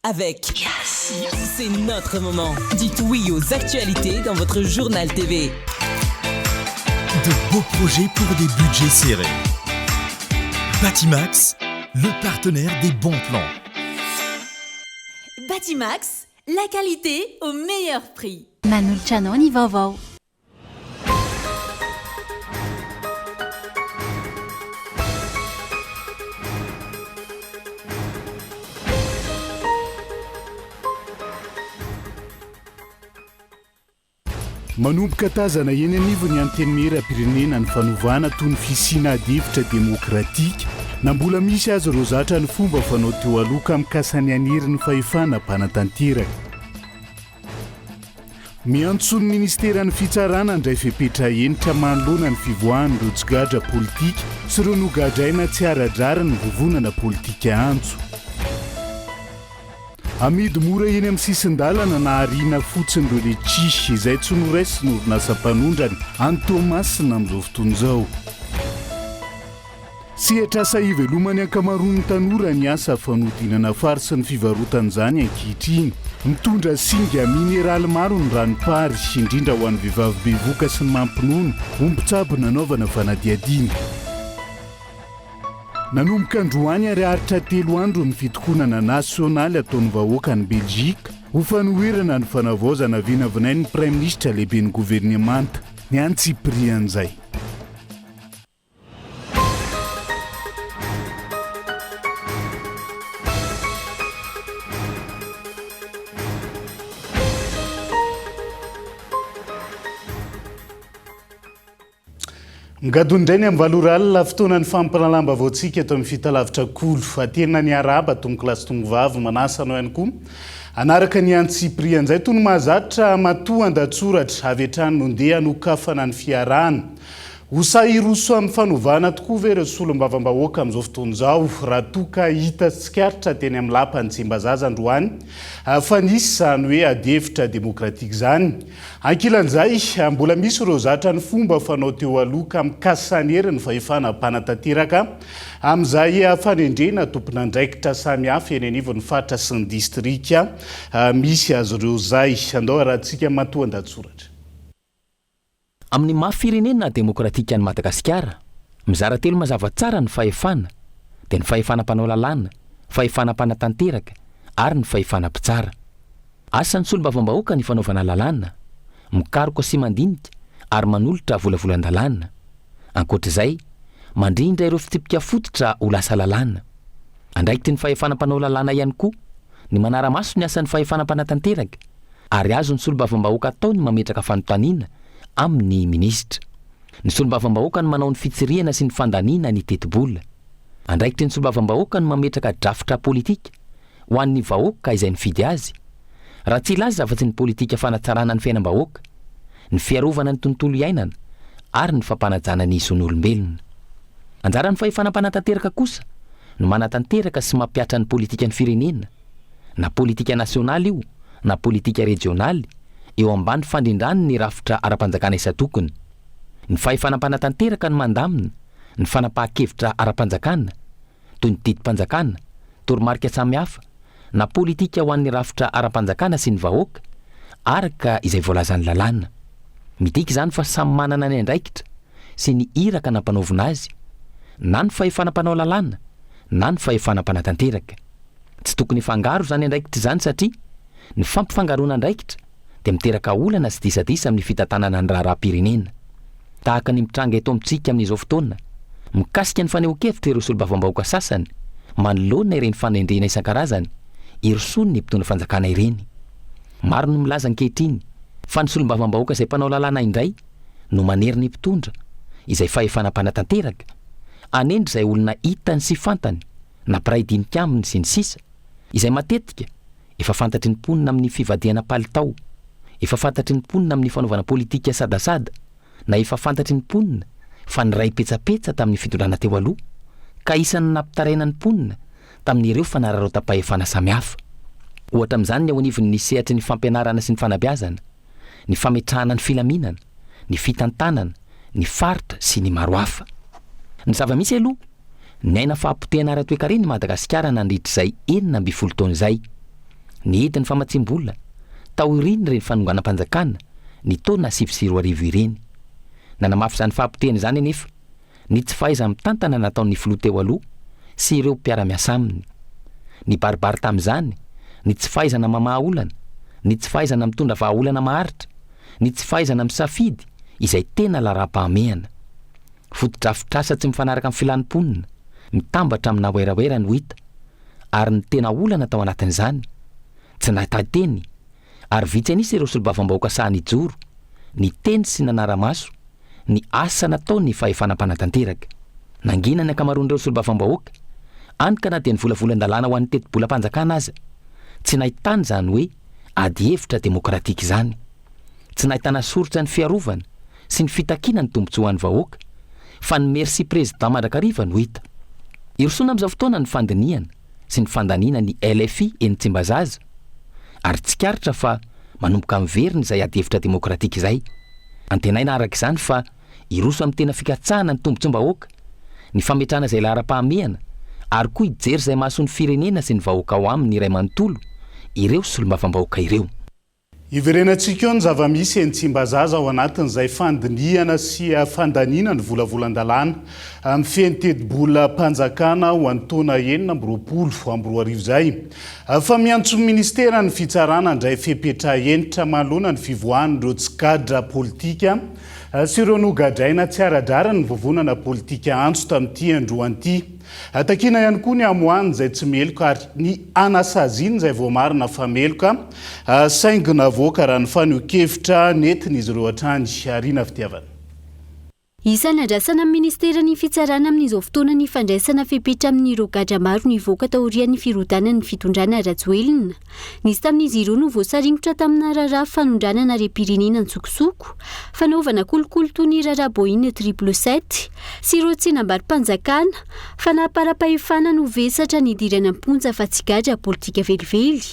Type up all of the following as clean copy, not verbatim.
avec C'est notre moment. Dites oui aux actualités dans votre journal TV. De beaux projets pour des budgets serrés. Batimax, le partenaire des bons plans. Batimax, la qualité au meilleur prix. Manoltranao vaovao. Manomboka tazana eny anivo ny anteny mera-pirenena ny fanovana toy ny fisiana adevitra demokratika na mbola misy azy ireo zatra ny fomba fanao teo aloka mikasany aniry ny fahefana mpanatanteraka. Miantso ny ministeran'ny fitsarana indray fepetra enitra manoloana ny fivoahan'ireo tsigadra politika sy ireo nogadraina tsy aradrara ny vovonana politika antso. Amidy mora eny amin'ny sisin-dalana na ariana fotsiny ireo le tsisy izay tsy noraisy ny orinasa mpanondrany any Tomasina amin'izao fotoana izao. Sehatra asa ivelomany ankamaroan'ny tanora ny asa fanodinana fary sy ny fivarotan'izany ankehitriny. Mitondra singa mineraly maro ny ranopary indrindra ho an'ny vehivavy bevoka sy ny mampinono ombitsabo nanaovana fanadiadiana. Nanomboka androany ary aritra 3 andro ny fitokonana nasionaly ataon'ny vahoaka ny Belzika ho fanoherana ny fanavaozana vinavinain'ny Prime Ministre lehibe ny governemanta ny antsiprian'izay. Ngadondray ny amvaloralina fotoana ny fampiranalamba vaotsika eto amin'ny fitalavitra kolo fa tena ny araba tongokilasy tongovavy manasana ihany koa anaraka ny antsiprian'izay toy ny mahazatra matoa andatsoratra avy hatrany nondeha nokafana ny fiarahana. Hosahiroso amin'ny fanovana tokoa ve ireo solom-bavambahoaka amin'izao fotoana izao raha toka hita tsikaritra teny amin'ny lapany Tsimbazaza androany fa nisy zany hoe adevitra demokratika izany. Ankilan'izay mbola misy ireo zatra ny fomba fanao teo aloka mikasany ny fahefana mpanatanteraka amin'izay fanendrena tompona andraikitra samihafa eny anivon'ny fatra sy ny distrika misy azy ireo zay andao rahantsika matoa andatsoratra. Amin'ny mahafirenena demokratika ny Madagasikara, mizara telo mazava tsara ny fahefana, dia ny fahefana mpanao lalàna, fahefana mpanatanteraka, ary ny fahefana mpitsara. Asan'ny solom-bavambahoaka ny fanaovana lalàna, mikaroka sy mandinika ary manolotra volavolan-dalàna. Ankoatr'izay, mandrindra ireo fitsipika fototra ho lasa lalàna. Andraikitry ny fahefana mpanao lalàna ihany koa, ny manara-maso ny asan'ny fahefana mpanatanteraka, ary azo ny solom-bavambahoaka ataony mametraka fanontaniana amin'ny ministra. Ny solom-bavambahoaka ny manao ny fitsirihana sy ny fandaniana ny teti-bola. Andraikitry ny solom-bavambahoaka ny mametraka drafitra politika ho an'ny vahoaka izay nifidy azy. Raha tsy ilaza fa tsy ny politika fanatsarana ny fiainam-bahoaka, ny fiarovana ny tontolo iainana ary ny fampanajana ny ison'olombelona. Anjara ny fahefana mpanatanteraka kosa no manatanteraka sy mampiatra ny politika ny firenena, na politika nasionaly io na politika regionaly, eo ambany fandrindrany ny rafitra ara-panjakana isa-tokony. Ny fahefana mpanatanteraka ny mandamina ny fanapahan-kevitra ara-panjakana toy ny didim-panjakana, toromarika samihafa na politika ho an'ny rafitra ara-panjakana sy ny vahoaka araka izay voalazan'ny lalàna. Midika izany fa samy manana ny andraikitra sy ny iraka nampanaovina azy, na ny fahefana mpanao lalàna na ny fahefana mpanatanteraka. Tsy tokony fangaro izany andraikitra izany satria ny fampifangaroana andraikitra dia miteraka olana sy disadisa amin'ny fitantanana ny raharaham-pirenena. Tahaka ny mitranga eto amintsika amin'izao fotoana, mikasika ny fanehoan-kevitra ireo solom-bavambahoaka sasany, manoloana ireny fanendrena isan-karazany, irosoany ny mpitondra fanjakana ireny. Maro no milaza ankehitriny fa ny solom-bavambahoaka izay mpanao lalàna indray no manery ny mpitondra izay fahefana mpanatanteraka, anendry izay olona hitany sy fantany na mpiray dinika aminy sy ny sisa, izay matetika efa fantatry ny mponina amin'ny fivadiana palitao, efa fantatry ny mponina amin'ny fanaovana politika sadasada, na efa fantatry ny mponina fa ny ray petsapetsa tamin'ny fitondrana teo aloha, ka isan'ny nampitaraina ny mponina tamin'ireo fanararotam-pahefana samihafa. Ohatra amin'izany ny ao anivon'ny sehatry ny fampianarana sy ny fanabeazana, ny fametrahana ny filaminana, ny fitantanana, ny faritra sy ny maro hafa. Ny zava-misy aloha, ny aina fahampotehana ara-toekarena Madagasikara nandritra izay 9 taona izay. Nihety ny famatsim-bola tao iriny reny fanonganam-panjakana ny taona 2024 ireny. Nanamafy izany fahampiteny izany anefa ny tsy fahaiza mitantana nataon'ny filoha teo aloha sy ireo mpiara-miasa aminy. Ny baribary tamin'izany, ny tsy fahaizana mamaha olana, ny tsy fahaizana mitondra vahaolana maharitra, ny tsy fahaizana misafidy izay tena lara-pahamehana. Fotodrafitrasa tsy mifanaraka amin'ny filanimponina, mitambatra amina oeraoera no hita, ary ny tena olana tao anatin'izany tsy natateny, ary vitsy anisy ireo solombavambahoaka sahany ijoro, ny teny sy nanara-maso, ny asa nataony fahefanam-panatanteraka. Nangina ny ankamaroan'ireo solombavambahoaka, anika na dia ny volavolan-dalàna ho an'ny teti-bolam-panjakana aza, tsy nahitany izany hoe ady hevitra demokratika izany. Tsy nahitana soritra ny fiarovana sy ny fitakiana ny tombontsoa an'ny vahoaka, fa ny merci président mandrakariva no hita. Irosoana amin'izao fotoana ny fandiniana sy ny fandaniana ny LFI eny Tsimbazaza, ary tsikaritra fa manomboka miverina izay ady hevitra demokratika izay. Antenaina araka izany fa iroso amin'ny tena fikatsahana ny tombontsom-bahoaka, ny fametrahana izay lara-pahamehana, ary koa hijery izay mahasoa ny firenena sy ny vahoaka ao aminy iray manontolo ireo solombavambahoaka ireo. Iverenantsika eo ny zava-misy eny Tsimbazaza ao anatin'izay fandiniana sy fandaniana ny volavolan-dalàna amin'ny feny teti-bola-panjakana ho an'ny taona 2024 izay. Fa miantso ministera ny fitsarana indray fepetra enitra manoloana ny fivoahan'ireo tsigadra politika sy ireo nogadraina tsy ara-drara ny vovonana politika antso tamin'ity androan'ity. Takina ihany koa ny amoahany izay tsy meloka ary ny anasaziana izay voamarina fa meloka saingina voaka raha ny faneho-kevitra nentin'izy ireo hatrany. Arina fitiavana. Isan'ny andrasana amin'ny ministeran'ny fitsarana amin'izao fotoana ny fandraisana fepetra amin'ireo gadra maro nivoaka taorian'ny firodana ny fitondrana Rajoelina. Nisy tamin'izy ireo no voasaringotra tamina raharaha fanondranana rem-pirenena tsokosoko, fanaovana kolokolo toy ny raharaha Boeing 777 sy ireo tsenam-barim-panjakana, fanapara-pahefana no vesatra ny idirana amponja fa tsy gadra politika velively.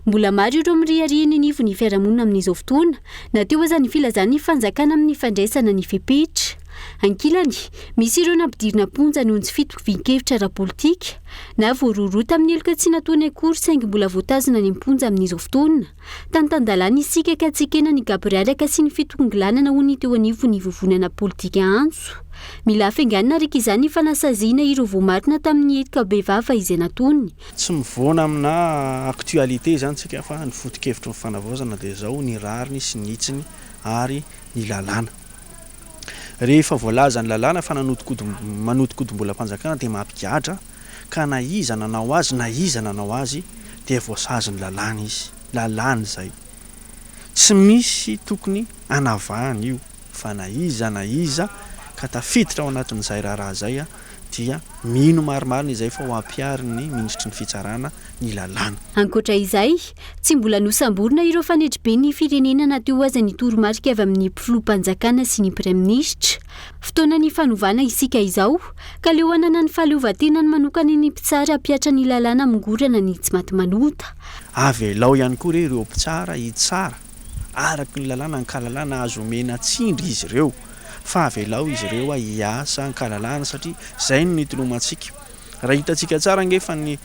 Mbola maro ireo mirihariana anivo ny fiarahamonina amin'izao fotoana, nateo aza ny filazan'ny fanjakana amin'ny fandraisana ny fepetra. Ankilany, misy ireo nampidirina ponja noho ny tsy fitovian-kevitra ara-politika, na voaroroa tamin'ny eloka tsy nataony akory saingy mbola voatazona ny amponja amin'izao fotoana. Tantandalàna isika ka tsikena ny gabrialaka sy ny fitongilanana ho ny teo anivo ny vovonana politika antso. Mila hafainganina araka izany fanasaziana ireo voamarina tamin'ny etika bevava izay nataony. Tsy mivoana amina aktualité zany tsika fa ny foto-kevitra ny fanavaozana dia izao ny rariny sy ny itsiny ary ny lalàna. Rehefa voalaza ny lalàna fa manodikodim-bolam-panjakana dia mampigatra ka na iza nanao azy dia voasazy ny lalàna izy. Lalàna izay. Tsy misy tokony anavahana io fa na iza ka tafiditra ao anatin'izay raharaha izay dia mino maromaro izay fa ho ampiary ny ministry ny fitsarana ny lalàna. Ankoatra izay, tsy mbola nosamborina ireo fanedriben'ny firenena nateo aza ny toromarika avy amin'ny mpifiloha-panjakana sy ny praiministra. Fotoana ny fanovana isika izao, ka leo anana ny fahaleovan-tenany manokana ny mpitsara hampiatra ny lalàna mongorana ny tsy maty manota. Avy lao ihany koa ireo mpitsara hitsara araka ny lalàna ankalalàna azo omena tsindry izy ireo. Fa avelao izy ireo hiasa ankalalàna satria izay no nitolomantsika. Raha hitantsika tsara angefa ny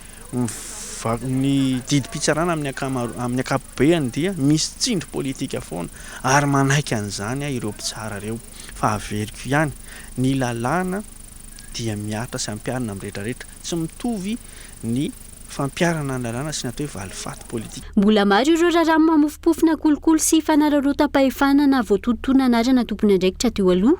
didim-pitsarana amin'ny akapobeany dia misy tsindry politika foana ary manaiky an'izany ireo mpitsara ireo. Fa averiko ihany ny lalàna dia miaritra sy ampiarina amin'ny rehetrarehetra, tsy mitovy ny fampiarana ny lalàna sy natao hoe valifaty politika. Mbola maro ireo raharaha mamofopofona kolokolo sy fanararaotam-pahefana na voatontona anarana tompony andraikitra teo aloha.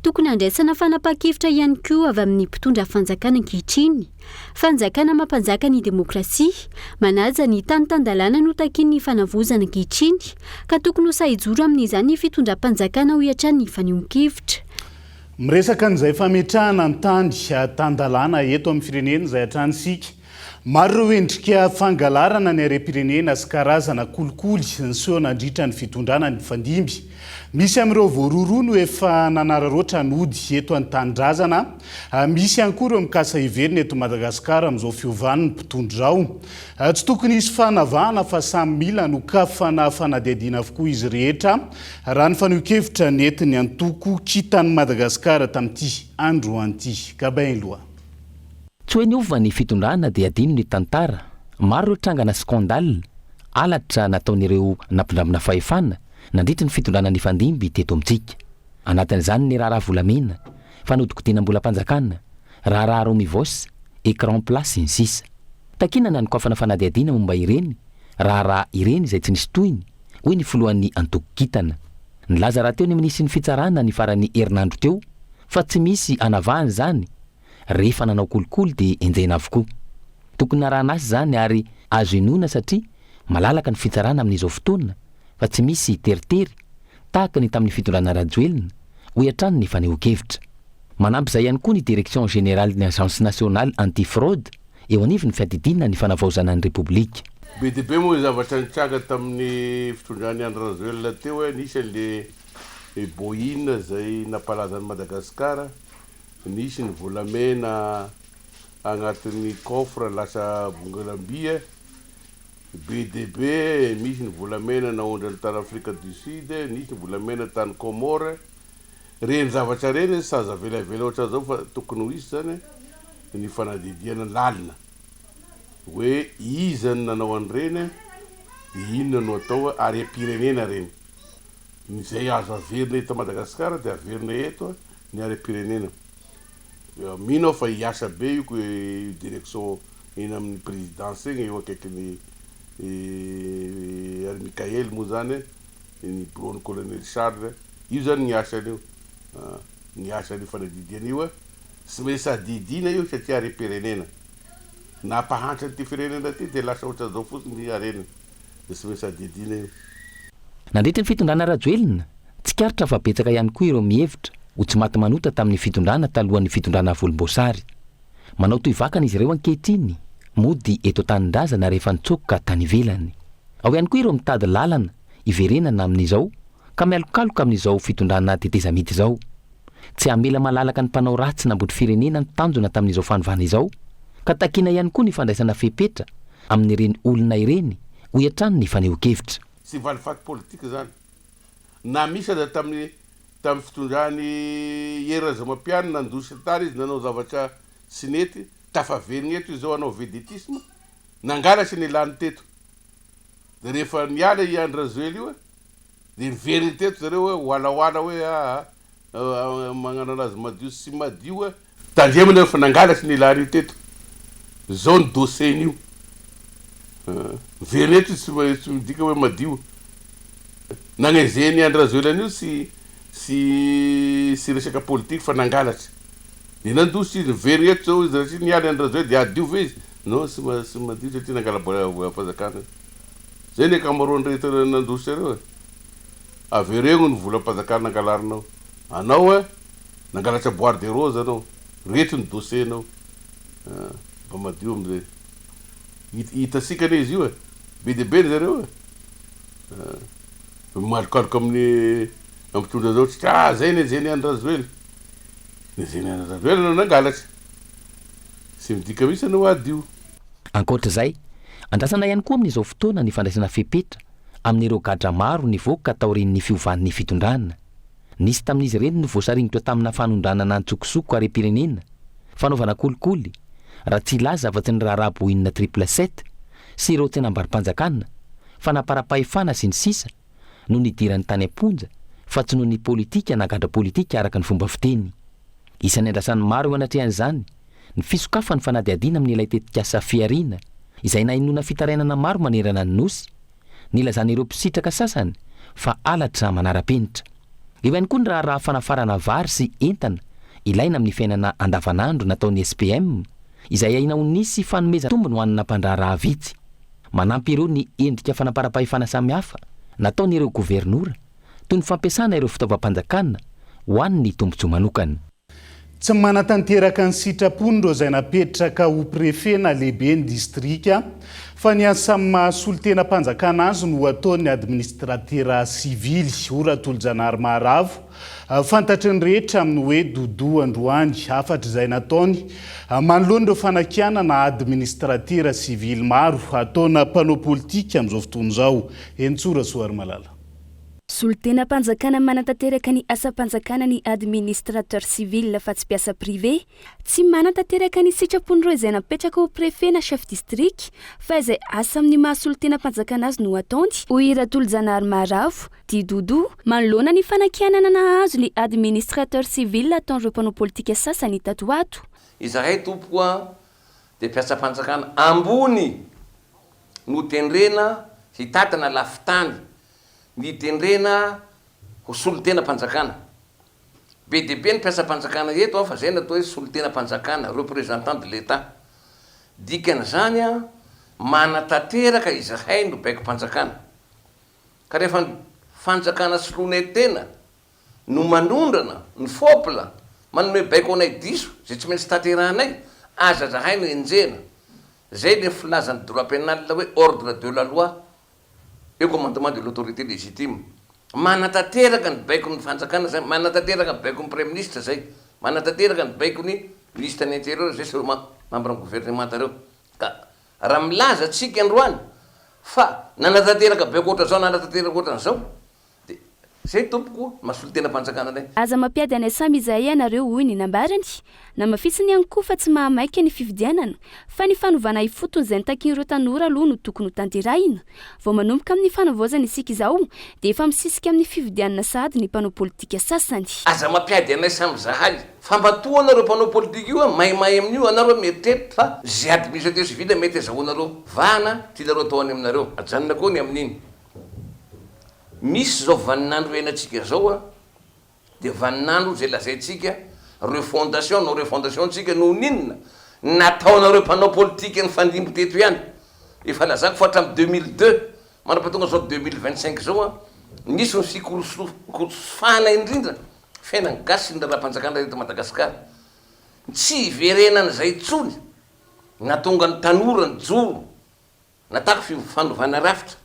Tokony andraisana fanapahan-kevitra ihany koa avy amin'ny mpitondra fanjakana ankehitriny. Fanjakana mampanjaka ny demokrasia, manaja ny tantandalàna no takin'ny fanavozana ankehitriny, ka tokony ho sahijoro amin'izany ny fitondram-panjakana ho hiatrany fanehoan-kevitra. Miresaka an'izay fametrahana ny tandalàna eto amin'ny firenena izay hatranisika. Maro ireo endrika fangalarana ny harem-pirenena sy karazana kolikoly nyseho nandritra ny fitondrana ny fandimby. Misy amin'ireo voaroroa no efa nanararoatra nody eto an-tanindrazana. Misy ihany koa ireo mikasa hiverina eto Madagasikara amin'izao fiovan'ny mpitondra. Tsy tokony hisy fanavahana fa samy mila no kafana fanadihadiana avokoa izy rehetra raha ny faneho-kevitra nentin'ny antoko kitany Madagasikara tamin'ity androan'ity. Gabain loha. Tsy hoe niova ny fitondrana dia adino ny tantara. Maro ireo trangana skandal alatra nataon'ireo nampindramina fahefana nandritra ny fitondrana ny fandimby teto amintsika. Anatin'izany ny raharaha volamena, fanodikotenam-bolam-panjakana, raharaha romivos, écran plat sy ny sisa. Takinana ny kofana fanadiadiana momba ireny, raharaha ireny izay tsy nisy tohiny, hoy ny filohan'ny antoko-kitana. Nilaza raha teo ny minisy ny fitsarana ny faran'ny herinandro teo, fa tsy misy anavahany zany. Rehefa nanao kolikoly dia enjaina avokoa. Tokony naranasy zany ary azo inona satria malalaka ny fitsarana amin'izao fotoana, fa tsy misy teritery tahaka ny tamin'ny fitondrana Rajoelina, hoy hatrany ny fanehoan-kevitra. Manampy izay ihany koa ny Direction Générale de l'Agence Nationale Antifraude eo anivy ny fiadidinana ny fanavaozana ny Repoblika. Be dia be moa zavatra nitranga tamin'ny fitondrany Andry Rajoelina teo nisy an'le boina zay nampalaza ny Madagasikara, nisy ny volamena agnatin'ny coffre lasa bongalambia, be dia be misy ny volamena naondra ny tany Afrika du Sud, nisy ny volamena tany Comore. Reny zavatra reny saza velavela ohatra zao fa tokony ho isy zany ny fanadidiana lalina hoe iza ny nanao an'ireny, inona no atao ary am-pirenena reny. Izay azo averina eto Madagasikara dia averina eto ny ary am-pirenena. Mino aho fa hiasa be io direction eny amin'ny présidence eny eo akaikin'ny ary Mikael moa zany ny bureau colonel Charles, io zany ny asany io. Ny asany fanadidiana io tsy maintsy adidina io satria ary am-pirenena. Nampahantra ty firenena ty dia lasa ohatra zao fotsiny arena, dia tsy maintsy adidina io. Nandritra ny fitondrana Rajoelina, tsikaritra fa betsaka ihany koa ireo mihevitra ho tsy maty manota tamin'ny fitondrana talohan'ny fitondrana volomboasary. Manao toy vakana izy ireo ankehitriny, mody eto an-tanindrazana rehefa nitsokoka tany ivelany. Ao ihany koa ireo mitady lalana iverenana amin'izao ka mialokaloka amin'izao fitondrana tetezamity izao. Tsy hamela malalaka ny mpanao ratsy nambody firenena ny tanjona tamin'izao fanovana izao, ka takiana ihany koa ny fandraisana fepetra amin'ireny olona ireny hoy hatrany ny fanehoan-kevitra. Tsy valifaty politika zany. Na misy aza tamin'ny fitondrany Hery Rajaomampianina nandosy tany izy nanao zavatra tsy nety, tafaverina eto izao anao vedetisme, nangala sy nilany teto. Dia rehefa niala i Andry Rajoelina io dia niveriny teto zareo hoe hoalahoala hoe magnano anazy madio sy madio tandremana fa nangala sy nilany io teto. Zao ny dossier-n'io. Veriny eto tsy midika hoe madio. Nagnezeny Andry Rajoelina io sy resaka politika fa nangalatry. Dia nandosy izy veriny eto zao izy raha niala Andry Rajoelina dia adio ve izy. Non sy madio satria nangala volam-panjakana. Zay ny akamaroany rehetra nandosy ireo. Averego ny volam-panjakana nangalarinao. Anao nangalatra boire de rose anao. Reto ny dossier-nao. Mba madio am'izay. Hitasika izy io be dia be zareo malokaloka amin'ny mpitondra zao tsika zay nezeny Andry Rajoelina. Nezeny Andry Rajoelina anao nangalatry. Tsy midika mihitsy anao adio. Ankoatra izay, andrasana ihany koa amin'izao fotoana ny fandraisana fepetra amin'ireo gadra maro nivoaka taorian'ny fiovan'ny fitondrana. Nisy tamin'izy ireny no voasaringitra tamina fanondranana antsokosoko ary am-pirenena, fanaovana kolikoly, raha tsy ilaza afa-tsy ny raharaha boinina 777 sy ireo tsenam-barim-panjakana, fanaparam-pahefana sy ny sisa no nidiran'ny tany am-ponja fa tsy noho ny politika na gadra politika araka ny fomba fiteny. Isan'ny andrasan'ny maro eo anatrehan'izany ny fisokafa ny fanadiadiana amin'ilay tetikasa fiariana izay nahinona fitarainana maro manerana ny nosy, nilazan'ireo mpisitraka sasany fa alatra manara-penitra. Eo ihany koa ny raharaha fanafarana vary sy entana ilaina amin'ny fiainana andavanandro nataon'ny SPM izay aina ho nisy fanomeza tombony ho anina mpandraharaha vitsy. Manampy ireo ny endrika fanapara-pahefana samihafa nataon'ireo gouvernoura toy ny fampiasana ireo fitaovam-panjakana ho an'ny tombotsoa manokana. Tsy manatanteraka ny sitrapony ireo izay napetraka ho préfet na lehibe ny distrika fa ny asa mahasolo tena mpanjakana azy no ataon'ny administratera sivily Oratolo-Janary Maharavo. Fantatry ny rehetra amin'ny hoe Dodo Androany afatra izay nataony manoloana ireo fanakiana na administratera sivily maro ataona mpanao politika amin'izao fotoana izao. Entsora Soary Malala. Solon-tena-panjakana manatanteraka ny asa-panjakana ny administrateur civil fa tsy mpiasa privé, tsy manatanteraka ny sitrapon'ireo izay napetraka ho préfet na chef district fa izay asa amin'ny maha-solon-tena-panjakana azy no ataony. Hoy Ratolo-Janahary Maravo, Didodo, manoloana ny fanakianana nahazo ny administrateur civil ataon'ireo mpanao politika sasany tato ato. Izahay tompoa dia mpiasa-panjakana ambony no tendrena hitatana lafitany ny tendrena ho solon-tena-panjakana. Be dia be ny mpiasa-panjakana eto fa zay natao hoe solon-tena-panjakana, représentant de l'État. Dikan'izany a manatanteraka izahay no baiko-panjakana. Ka rehefa fanjakana solonay tena no manondrana ny fopla manome baiko anay diso zay tsy maintsy tanterahanay, aza zahay no enjena. Zay le filazan'ny droit pénal hoe ordre de la loi et commandement de l'autorité légitime. Manatanteraka ny baiko ny fanjakana zay, manatanteraka ny baiko ny premier ministre zay, manatanteraka ny baiko ny ministre ny intérieur zay sy membre gouvernement reo. Ka raha milaza tsika androany fa nanatanteraka baiko ohatra zao, nanatanteraka ohatra zao, de zay tompoko mahasolo-tena-panjakana anay. Aza mampiady anay samy izahay ianareo hoy ny nambarany. Namafitsiny ihany koa fa tsy mahamaika ny fividianana fa ny fanovana ifotony izay nitakin'ireo tanora aloha no tokony ho tanterahina. Vao manomboka amin'ny fanavaozana isika izao dia efa misisika amin'ny fividianana sady ny mpanao politika sasany. Aza mampiady anay samy zahay fa mbatoa anareo mpanao politika io maimay amin'io anareo mieritrerit fa zay administrateur civil mety azahoanareo vana tianareo ataony aminareo. Ajanona koa ny amin'iny. Misy zao vaninandro enantsika zao a dia vaninandro zay lazaintsika refondation no refondation tsika no ninona nataonareo mpanao politika ny fandimbo teto ihany. Efa lazako fa hatramin'ny 2002 manampatonga zao 2025 zao a nisy ny fikorosofana indrindra fiainany gasy ny raha-panjakana eto Madagasikara. Tsy iverenana zay tsony natonga ny tanora ny joro, natako fanovana rafitra,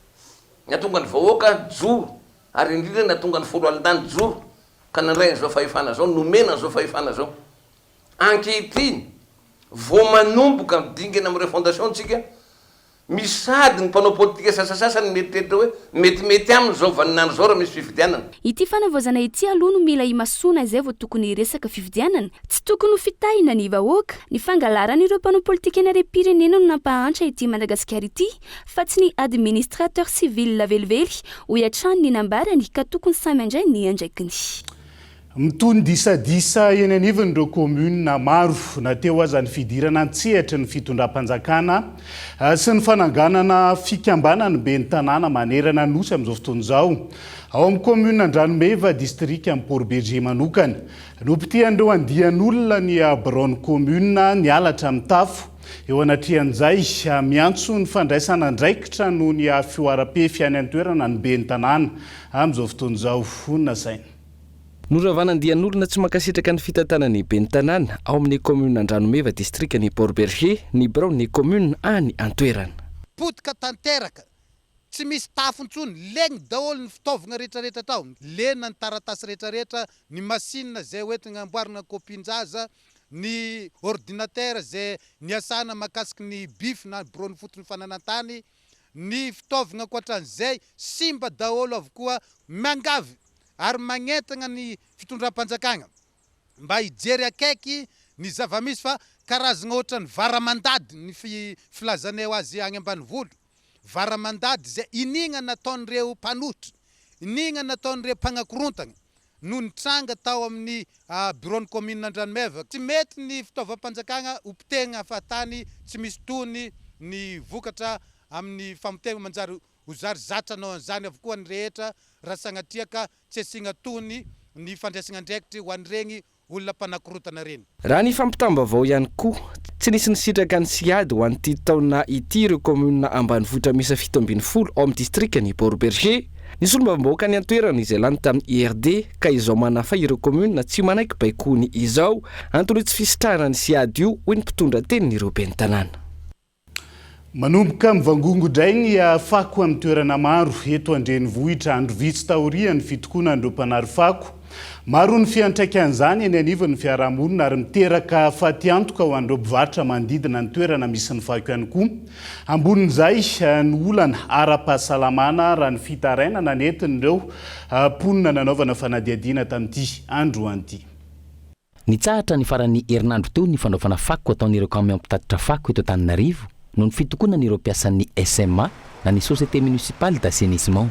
natonga ny vahoaka joro, ary indrindra natonga ny folo alindany joro. Ka nandray an'izao fahefana zao, nomena an'izao fahefana zao. Ankehitriny vao manomboka midingana amin'ny refondation tsika, misady ny mpanao politika sasasasany mieritreritra hoe metimety aminy zao vaninandro zao raha misy fividianana. Ity fanavaozana ity aloha no mila imasona izay vao tokony resaka fividianana. Tsy tokony ho fitahina ny vahoaka. Ny fangalaran'ireo mpanao politika ny harem-pirenena no nampahantra ity Madagasikara ity, fa tsy ny administrateur civil velively ho iatrany ny nambarany ka tokony samy andray ny andraikiny. Mitony disadisa eny anivon'ireo commune maro nateo aza ny fidirana antsehatra ny fitondram-panjakana sy ny fananganana fikambanany be ny tanàna manerana nosy amin'izao fotoana izao. Ao amin'ny commune Andranomeva district amin'ny Port-Berger manokana no pitian'ireo andian'olona ny Braon commune ny alatra amin'ny tafo. Eo anatrehan'izay miantso ny fandraisana andraikitra noho ny fioara-pe fiany an-toerana ny be ny tanàna amin'izao fotoana izao. Fonina saina. Noravanandian'olona tsy mankasitraka ny fitantanany be ny tanàna ao amin'ny commune Andranomeva district ny Port-Berger ny Braon ny commune any an-toerana. Potika tanteraka tsy misy tafontsony, legny daholo ny fitaovana rehetrarehetra tao, lena ny taratasy rehetrarehetra, ny masinina zay hoentina amboarina kopin-jaza, ny ordinateur zay niasana makasiky ny bif na brony fotony fananantany, ny fitaovana ankoatran'izay simba daholo avokoa mangavy ary magnetagna ny fitondram-panjakana mba hijery akaiky ny zava-misy fa karazagna ohatra ny varamandady ny filazanay azy agny ambanivolo. Varamandady zay inigna nataon'ireo mpanotra, inigna nataon'ireo mpagnakorontagna no nitranga tao amin'ny bureau ny commune Andranomeva. Tsy mety ny fitaovam-panjakana hopitena afatany tsy misy tony ny vokatra amin'ny famotena manjary hozary zatranao an'izany avokoa ny rehetra raha sagnatriaka tsy asiana tony ny fandraisana andraikitry ho an'ireny olona mpanakorotana reny. Raha ny fampitambavao ihany koa tsy nisy nisitraka ny siady ho an'ity taona ity ireo commune ambanivohitra misy 720 ao amin'ny district ny Port-Berger. Nisy olombam-bahoaka ny antoerana izay lany tamin'ny IRD ka izao manafa ireo commune tsy manaiky baikony izao antony tsy fisitrahana ny siady io hoy ny mpitondra teny ireo be ny tanàna. Manomboka mivangongo indray ny fako amin'ny toerana maro eto Andrenivohitra andro vitsy taorian'ny fitokonan'ireo mpanary fako Maro ny fiantraikan'izany eny anivon'ny fiarahamonina ary miteraka fatiantoka ho an'ireo mpivarotra manodidina ny toerana misy ny fako ihany koa. Ambonin'izay ny olana ara-pahasalamana raha ny fitarainana nentin'ireo mponina nanaovana fanadihadiana tamin'ity andro an'ity. Nitsahatra ny faran'ny herinandro teo ny fanaovana fako ataon'ireo camion mpitatitra fako eto Antananarivo noho ny fitokonan'ireo mpiasan'ny SMA na ny Société Municipale d'Assainissement.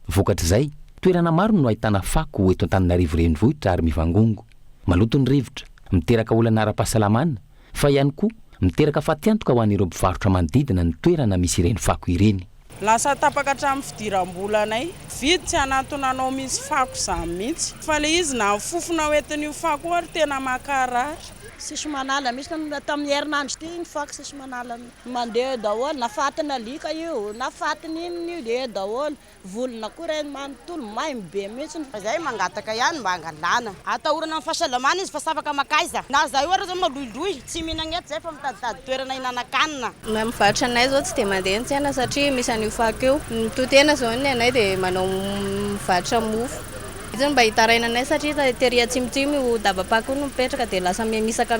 Vokatr'izay, toerana maro no ahitana fako eto Antananarivo renivohitra ary mivangongo. Maloto ny rivotra, miteraka olana ara-pahasalamana, fa ihany koa miteraka fatiantoka ho an'ireo mpivarotra manodidina ny toerana misy ireny fako ireny. Lasa tapaka hatramin'ny fidiram-bolanay, vidy tsy anatonanao misy fako zany mihitsy. Fa le izy na fofona hoentin'io fako ary tena makarary. Sisy manala misy tamin'ny herinandro ty ny fako sisy manala mandeha daholo na fatina lika io na fatiny iny dia daholo volona koa reny manontolo may be mihitsy zay mangataka ihany mba angalana atahorana amin'ny fahasalamana izy fa safaka makaiza na zay oara zao maloiloy tsy mihinagna eto zay fa mitaditady toerana hinanakanina. Mivarotra anay zao tsy dia mandeha ntsena satria misy an'io fako io mitotena zao ny anay dia manao mivarotra mofo. Izy mba hitarainanay satria tery atsimotsimo io dabapako no mipetraka dia lasa miamisaka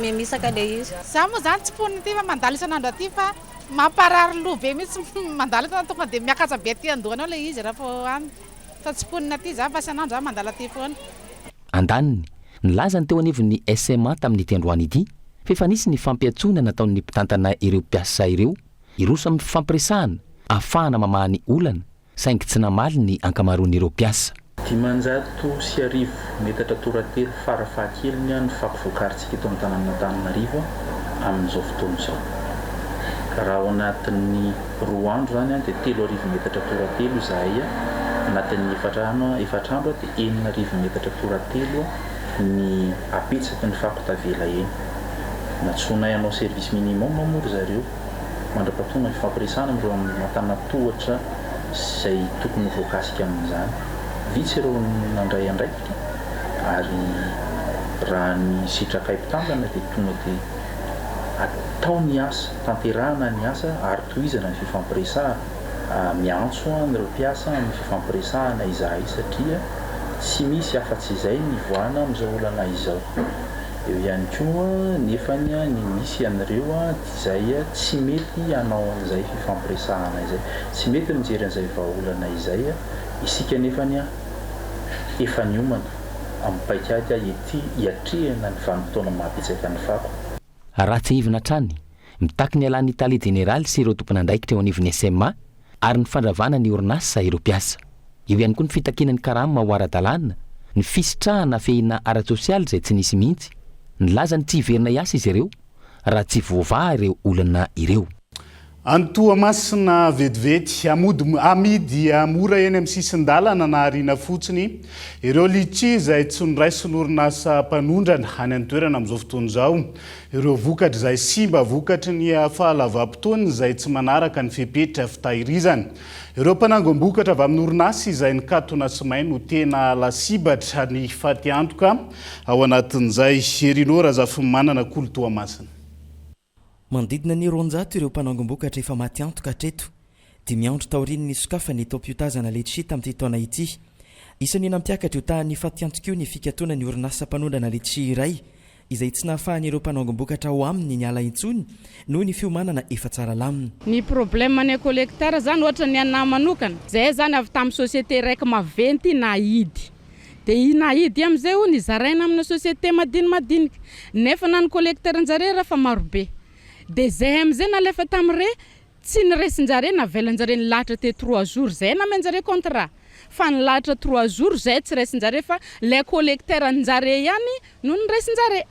le izy. Za moa zany tsy poniny ty fa mandalo isan'andro aty fa mamparary loha be mihitsy mandalo isan'andro tonga dia miakaja be aty andohana le izy raha foany fa tsy ponina aty za fa isan'andro za mandalo aty foana. Andaniny, nilazany teo anivon'ny SMA tamin'ity androany ity, fa efa nisy ny fampiatsona nataon'ny mpitantana ireo mpiasa ireo, iroso amin'ny fampiresahana, ahafahana mamahany olana, saingy tsy namaly ny ankamaroan'ireo mpiasa. 550 metatra toratelo farafahakeliny ny fako voakarintsika eto Antananarivo amin'izao fotoana izao. Raha ao anatin'ny 2 andro zany dia 3,000 metatra toratelo izahay, anatin'ny efatrandro dia 4,000 metatra toratelo ny apetsaky ny fako tavela eny. Natsonay anao service minimum moa zareo mandra-patonga ny fampiresahana amin'ireo matanatohatra izay tokony voakasika amin'izany. Vitsy ireo nandray andraikitra ary raha ny sitrakai mpitandana dia tonga dia atao ny asa, tanterahana ny asa ary tohizana ny fifampiresahana. Miantso ireo mpiasa amin'ny fifampiresahana izahay satria tsy misy afa-tsy izay ny voana amin'izao olana izao. Eo ihany koa nefany ny misy an'ireo izay tsy mety hanao an'izay fifampiresahana izay, tsy mety mijery an'izay vahaolana izay. Isika nefany efa niomana amin'ny paikady hiatrehana ny vanim-potoana mahabetsaka ny fako. Ratsy ivina trany, mitaky ny alan'ny Italie Générale sy ireo tompon'andraikitra eo anivon'ny SMA ary ny fandravana ny orinasa ireo mpiasa. Eo ihany koa ny fitakinan'ny karama ho ara-dalàna, ny fisitrahana fehina ara-tsosialy izay tsy nisy mihitsy, ny laza ny tsy hiverina hiasa izy ireo raha tsy voavaha ireo olana ireo. Antoamasina vetivety amidy mora eny amin'ny sisin-dalana na ariana fotsiny ireo litchi izay tsy noraisin'ny orinasa mpanondrana any an-toerana amin'izao fotoana izao. Ireo vokatra izay simba vokatry ny fahalavam-potoana izay tsy manaraka ny fepetra fitahirizana. Ireo mpanangom-bokatra avy amin'ny orinasa izay nikatona simay no tena lasibatra ny fatiantoka ao anatin'izay. Erinora Zafimanana Toamasina. Mandidina ny ronjato ireo mpanangom-bokatra efa matiantoka hatreto dia miandro taoriny ny sokafany taom-piotazana letchi tamin'ity taona ity. Isan'ny nampiakatra io tahany fatiantoka ny fikatona ny orinasa mpanondrana letchi iray izay tsy nahafahany ireo mpanangom-bokatra ao aminy ny ala intsony noho ny fiomanana efa tsara lamina. Ny problème ny collecteur zany ohatra ny anah manokana zay zany avy tamin'ny société raiky maventy nahidy. Dia i nahidy amin'izay ho nizaraina amina société madinidinika nefa na ny collecteur anjareo raha fa marobe. Dia zay amin'izay nalefa tamin'ire tsy niresin-jare navelan-jare ny lahatra te 3 jours zay namenjare contrat fa ny lahatra 3 jours zay tsy resin-jare fa le collecteur anjare ihany no niresin-jare.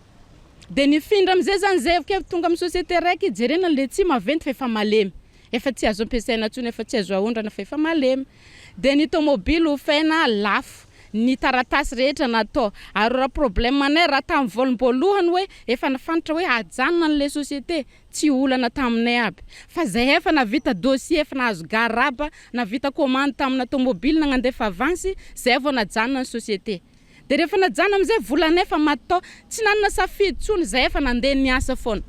Dia nifindra amin'izay zany zay ke tonga amin'ny société raiky jerena le tsy maventy fa efa malemy, efa tsy azo ampiasaina intsony, efa tsy azo ahondrana fa efa malemy. Dia ny tomobily ho faina lafo, ny taratasy rehetra natao ary raha problème anay raha tamin'ny voalohany hoe efa nafantatra hoe hajanona an'le société tsy olana taminay aby fa zay efa navita dossier efa nahazo garaba navita commande tamina tomobily nagnandefa avansy zay vao najanona ny société. Dia rehefa najanona amin'izay volana efa matao tsy nanana safidy tsony zay efa nandeha niasa foana.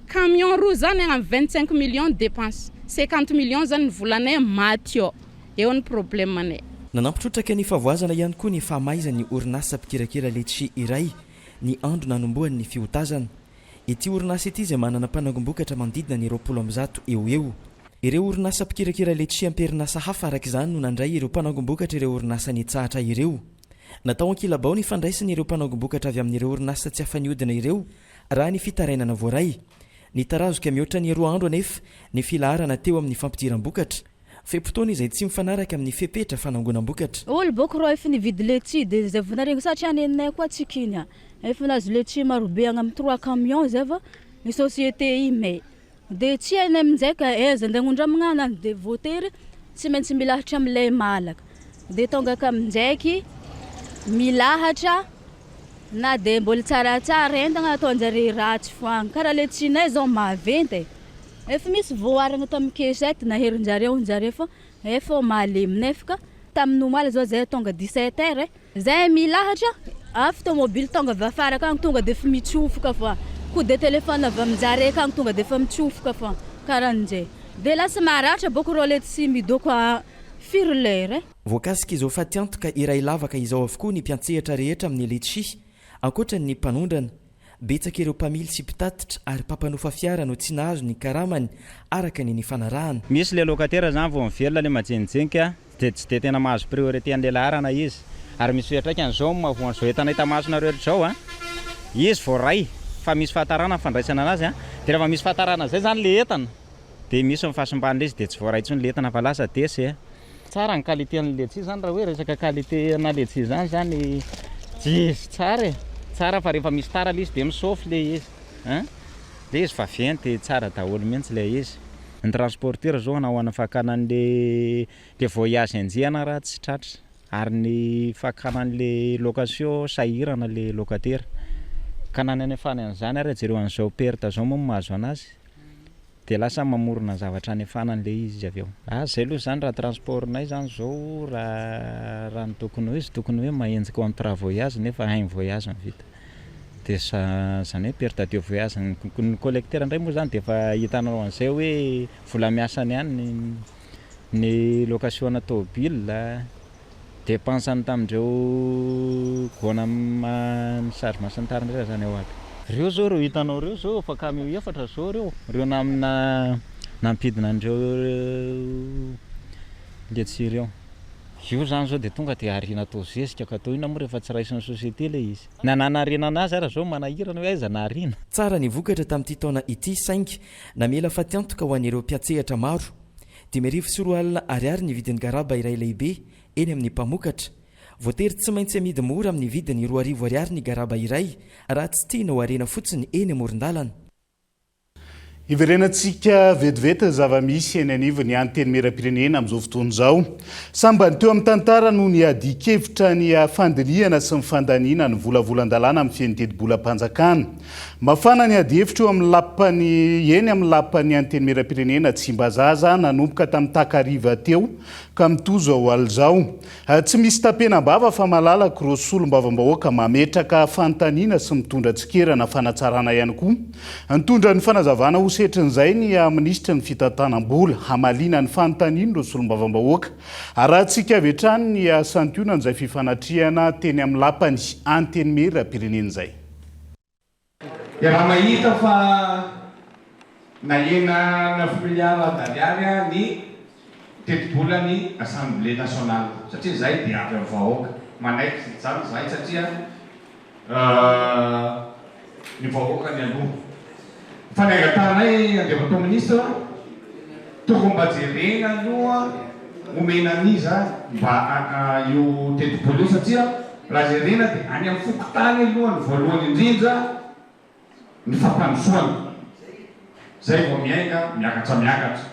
Camion roa zany amin'ny 25 millions de dépenses, 50 millions zany ny volanay maty eo ny problème anay. nanampitrotraka ny favoazana ihany koa ny fahamaizany orinasa mpikirakira letsi iray ny andro nanomboany ny fiotazana ity orinasa ity izay manana mpanangombokatra mandidina ny 20 eo eo ireo orinasa mpikirakira letsi amperinasa hafa araka izany no nandray ireo mpanangombokatra ireo orinasa ny tsahatra ireo natao ankilabao ny fandraisany ireo mpanangombokatra avy amin'ireo orinasa tsy afaniodina ireo raha ny fitarainana voaray ny tarazoka mihoatra ny 2 andro anefa ny filaharana teo amin'ny fampidiram-bokatra fepotona izay tsy mifanaraka amin'ny fepetra fanangonam-bokatra olo boko rô efa nividy letsi de zay vonaregny satria nenay koa tsikiny efa nazo letsi marobe agny amin'ny 3 camion zay va ny société ime de tsy hainay amin'izay ka aiza andeha agnondramagna anany de voatery tsy maintsy milahatra amin'ilay malaka de tonga ka amin'izaiky milahatra na de mbola tsaratsara entagna ataonjare ratsy foagna karaha letsinay zao maventy efa misy voaragna tamin'ny kesety na herinjareo fa efa malemy nefa tamin'ny omaly zao zay tonga 17h zay milahatra afy tomobile tonga avy afara akagny tonga de efa mitsofoka fa coup de téléphone avy aminjare akagny tonga de efa mitsofoka fa karahan'izay de lasa maratra boko rô letsy midoko firlere voakasika izao fatiantoka iray lavaka izao avokoa ny mpiantsehatra rehetra amin'ny letsi ankoatra ny mpanondrana betsaka ireo mpamily sy mpitatitra ary mpapanofa fiara no tsy nahazo ny karamany araka ny nifanarahana misy le locataire zany vao mivelona le majenijenika de tsy de tena mahazo priorité an'le laharana izy ary misy ohatraiky an'izao mavoan'izao etanay tamasona rehetra zao izy vao ray fa misy fahatarana fandraisana anazy de rehefa misy fahatarana zay zany le entana de misy mifahasimban'le izy de tsy voaray intsony le entana fa lasa desy tsara ny qualité an'le letsi zany raha hoe resaka qualité ana letsi zany jizy tsara fa rehefa misy tara le izy de misofy le izy le izy fa venty tsara daholo mihitsy le izy ny transporteur zao na hoana fakanan'le voyage anjiana raha tsy tratra ary ny fakanan'le location sahirana le locataire ka nanany afany an'izany ary jereo an'izao perte zao moa mahazo anazy de lasa mamorona zavatra any afanan'le izy avy eo zay aloha zany raha transportnay zany zao raha ny tokony hoe izy tokony hoe mahenjika amin'ny voyage nefa hainy voyage vita de zany hoe perte de voyage ny collecteur ndray moa zany de efa hitanao an'izay hoe vola miasany ihany ny location na tômobile dépensany tamindreo gona ny charge masantariny reo zany ao aby reo zao reo hitanao reo zao fa camion efatra zao reo namina nampidina andreo letsi reo io zany zao de tonga de arina atao zezika ka atao ina moa rehefa tsy raisin'ny société le izy nananarena anazy ara zao manahirana hoe aiza naarina tsara ny vokatra tamin'ity taona ity saingy namela fatiantoka ho an'ireo mpiatsehatra maro de merivo sy roa alina ariary ny vidin'ny garaba iray lehibe eny amin'ny mpamokatra voatery tsy maintsy amidy mora amin'ny vidiny 2 ariary ny garaba iray raha tsy tiana ho arena fotsiny eny amoron-dalana iverenantsika vetivety zava-misy eny anivo ny anteny mera-pirenena amin'izao fotoana izao sambany teo amin'ny tantara no ny adikevitra ny fandiniana sy ny fandaniana ny volavolan-dalàna amin'ny fiainodedi-bolam-panjakana mafana ny adihevitra eo amin'ny lapany eny amin'ny lapany anteny mera-pirenena Tsimbazaza nanomboka tamin'ny takariva teo ka mitozo ao alzao tsy misy tapenam-bava fa malalaka ireo solom-bavam-bahoaka mametraka fantaniana sy mitondra tsikerana fanatsarana ihany koa nitondra ny fanazavana setrin'izay ny ministra ny fitantanam-bola hamalina ny fanontaniana ireo solom-bavam-bahoaka arahantsika avy hatrany ny santionana izay fifanatriana teny amin'ny lapany anteny mera-pirenena izay dia raha mahita fa nahena 9 miliara dariary ny teti-bolany assemblée nationale satria izay dia avy amin'ny vahoaka manaiky sy tsara izay satria ny vahoaka ny aloha fanaigatanay andeha atao ministra tokony mba jerena aloha omena aniza mba io teti-bola io satria raha jerena dia any amin'ny fokotany aloha ny voalohany indrindra ny fampandrosoana zay vao miainga miakatra miakatra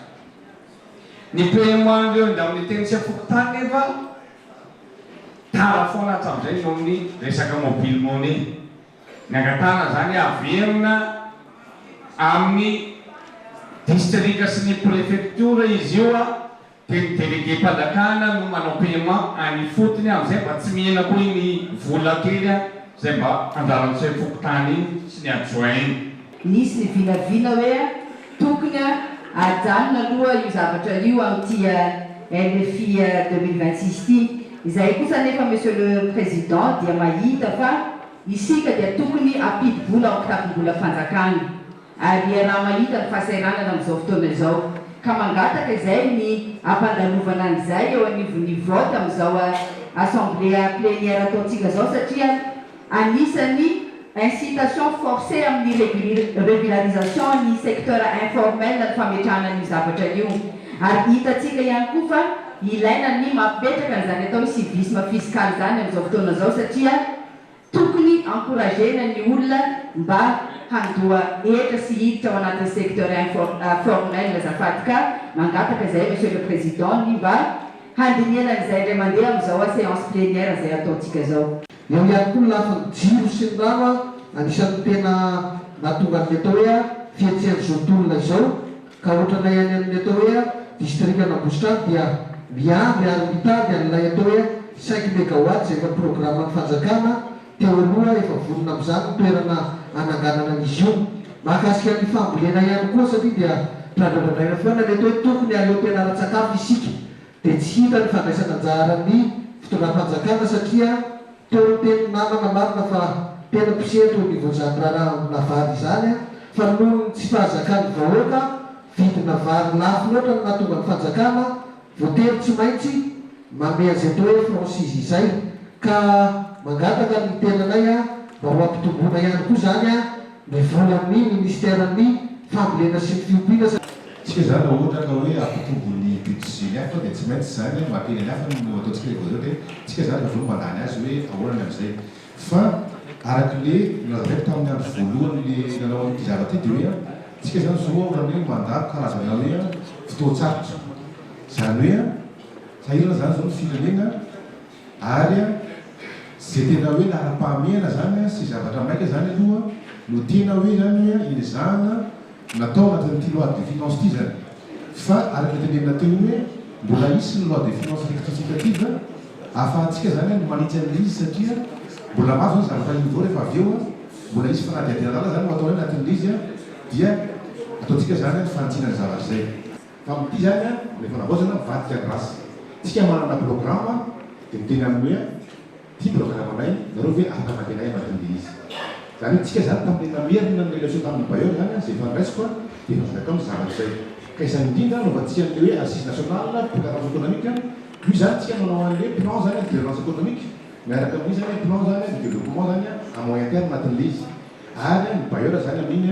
ny paiement reo nda amin'ny teny sy afokotany nefa tara foana hatramin'izay no amin'ny resaka mobile monnaie ny angatana zany averina amin'ny distrika sy ny préfecture izy io dia ny délégué mpanjakana no manao paiement any fotony amin'izay mba tsy mihena koa ny vola kely zay mba andaran'izay fokotany iny sy ny adjoint nisy ny vinavina hoe tokony ajanona aloha io zavatra io amin'ity LFI 2026 ity izay kosa nefa monsieur le président dia mahita fa isika dia tokony ampidi-bola ao kitapo-bola fanjakana ary raha mahita ny fahasahiranana amin'izao fotoana izao ka mangataka izay ny ampandalovana an'izay eo anivony vote amin'izao assemblée plénière ataontsika zao satria anisany incitation forcée amin'ny régularisation ny secteur informel ny fametrahana ny zavatra io ary hitatsika ihany koa fa ilaina ny mapetraka n'izany atao civisme fiscal zany amin'izao fotoana zao satria tokony encouragena ny olona mba handoa etra sy hiditra ao anatin'ny secteur informel azafady ka mangataka izay monsieur le président ny mba handiniana n'izay indray mandeha amin'izao séance plénière zay ataontsika zao. Eo ihany koa lafa jiro sy ny rano anisan'ny tena natonga ny atao hoe fiatsiany zao tolona izao ka ohatrana ihany amin'ny atao hoe district an'Ambohidrano dia miandry ary mitady an'ilay atao hoe 5 mégawatts efa programme ny fanjakana teo aloha efa vonona amin'izany toerana ananganana an'izy io mahakasika ny fambolena ihany koa satria dia trandradradraina foana ny atao hoe tokony aleo tena ara-tsakafo isika dia tsy hita ny fandraisana anjaran'ny fitondram-panjakana satria teo teny namana marina fa tena piseto ny voanjany raha navady izany fa noho tsy fahazakany vahoaka vidina vary lafo loatra ny mahatonga ny fanjakana voatery tsy maintsy mame azy atao hoe franchise izay ka mangataka ny tenanay mba ho ampitomboana ihany koa zany ny volan'ny ministèren'ny fambolena sy ny fiompiana tsika zany ohatra ka hoe ampitombo'ny budget hafa dia tsy maintsy zany mampeny ny hafa no ataontsika le voazotra tsika zany ka volo mandany azy hoe ahorany amin'izay fa arak'le nazavaiko tamin'ny andro voalohany le nanao an'ity zavatra ty dia hoe tsika zany zao ahorany hoe mandako karazana hoe fotoatsarotro zany hoe sahirana zany zao ny firenena ary zay tena hoe lara-pahamehana zany sy zavatra maika zany aloha no tena hoe zany hoe ilzana natao anatin'ity loi de finance ty zany fa araka tenenina teo hoe mbola isy ny loi de finance rectificative ahafahantsika zany no manitsy amin'izy satria mbola mazo zany zavatra io vao rehefa avy eo mbola isy fanadiadinadala zany atao hoe anatin'izy dia ataontsika zany ny fanitsina ny zavatra zay fa amity zany rehefa navaozana mivadika grâce tsika manana programme dia miteny amin'ny hoe ty programme anay nareo hoe afaka mandenay anatin'le izy zany tsika zany tamin'ny namerina ny relation tamin'ny bayo zany zay fandraisiko dia navaka amin'ny zavatra zay ka izany indrindra novantsika an'le hoe assise nationale programme économique plus zany tsika manao an'le plan zany de relance économique miaraka amin'izy zany plan zany de développement zany à moyen terme anatin'le izy ary ny bayo zany amin'iny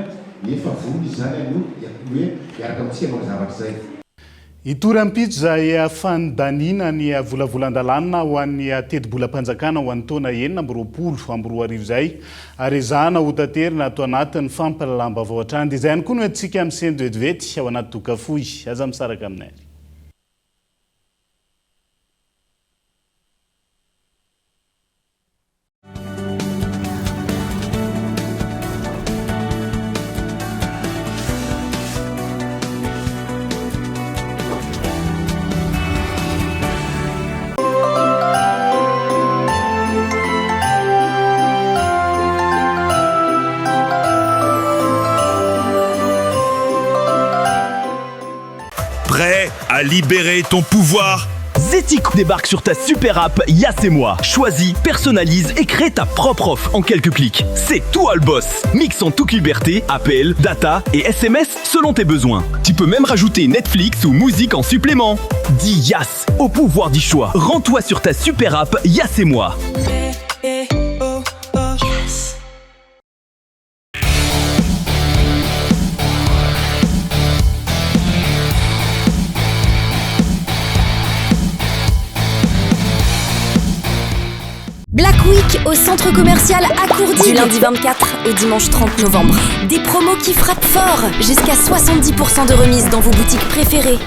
efa voly izy zany anio hoe miaraka amintsika manao zavatra zay itory ampitso zay fandanina ny volavolan-dalanina ho an'ny teti-bolam-panjakana ho an'ny taona 2024 zay ary zahana ho taterina ato anatin'ny fampalalamba-vao hatrany dia izay ihany koa no antsika amin'ny sendo vetivety ao anaty dokafoy aza misaraka aminay. Prêt à libérer ton pouvoir? Zetic débarque sur ta super app Yas et moi. Choisis, personnalise et crée ta propre offre en quelques clics. C'est toi le boss. Mixe en toute liberté, appels, data et SMS selon tes besoins. Tu peux même rajouter Netflix ou musique en supplément. Dis Yas au pouvoir du choix. Rends-toi sur ta super app Yas et moi. Black Week au centre commercial Accourdi du lundi 24 au dimanche 30 novembre. Des promos qui frappent fort, jusqu'à 70% de remise dans vos boutiques préférées.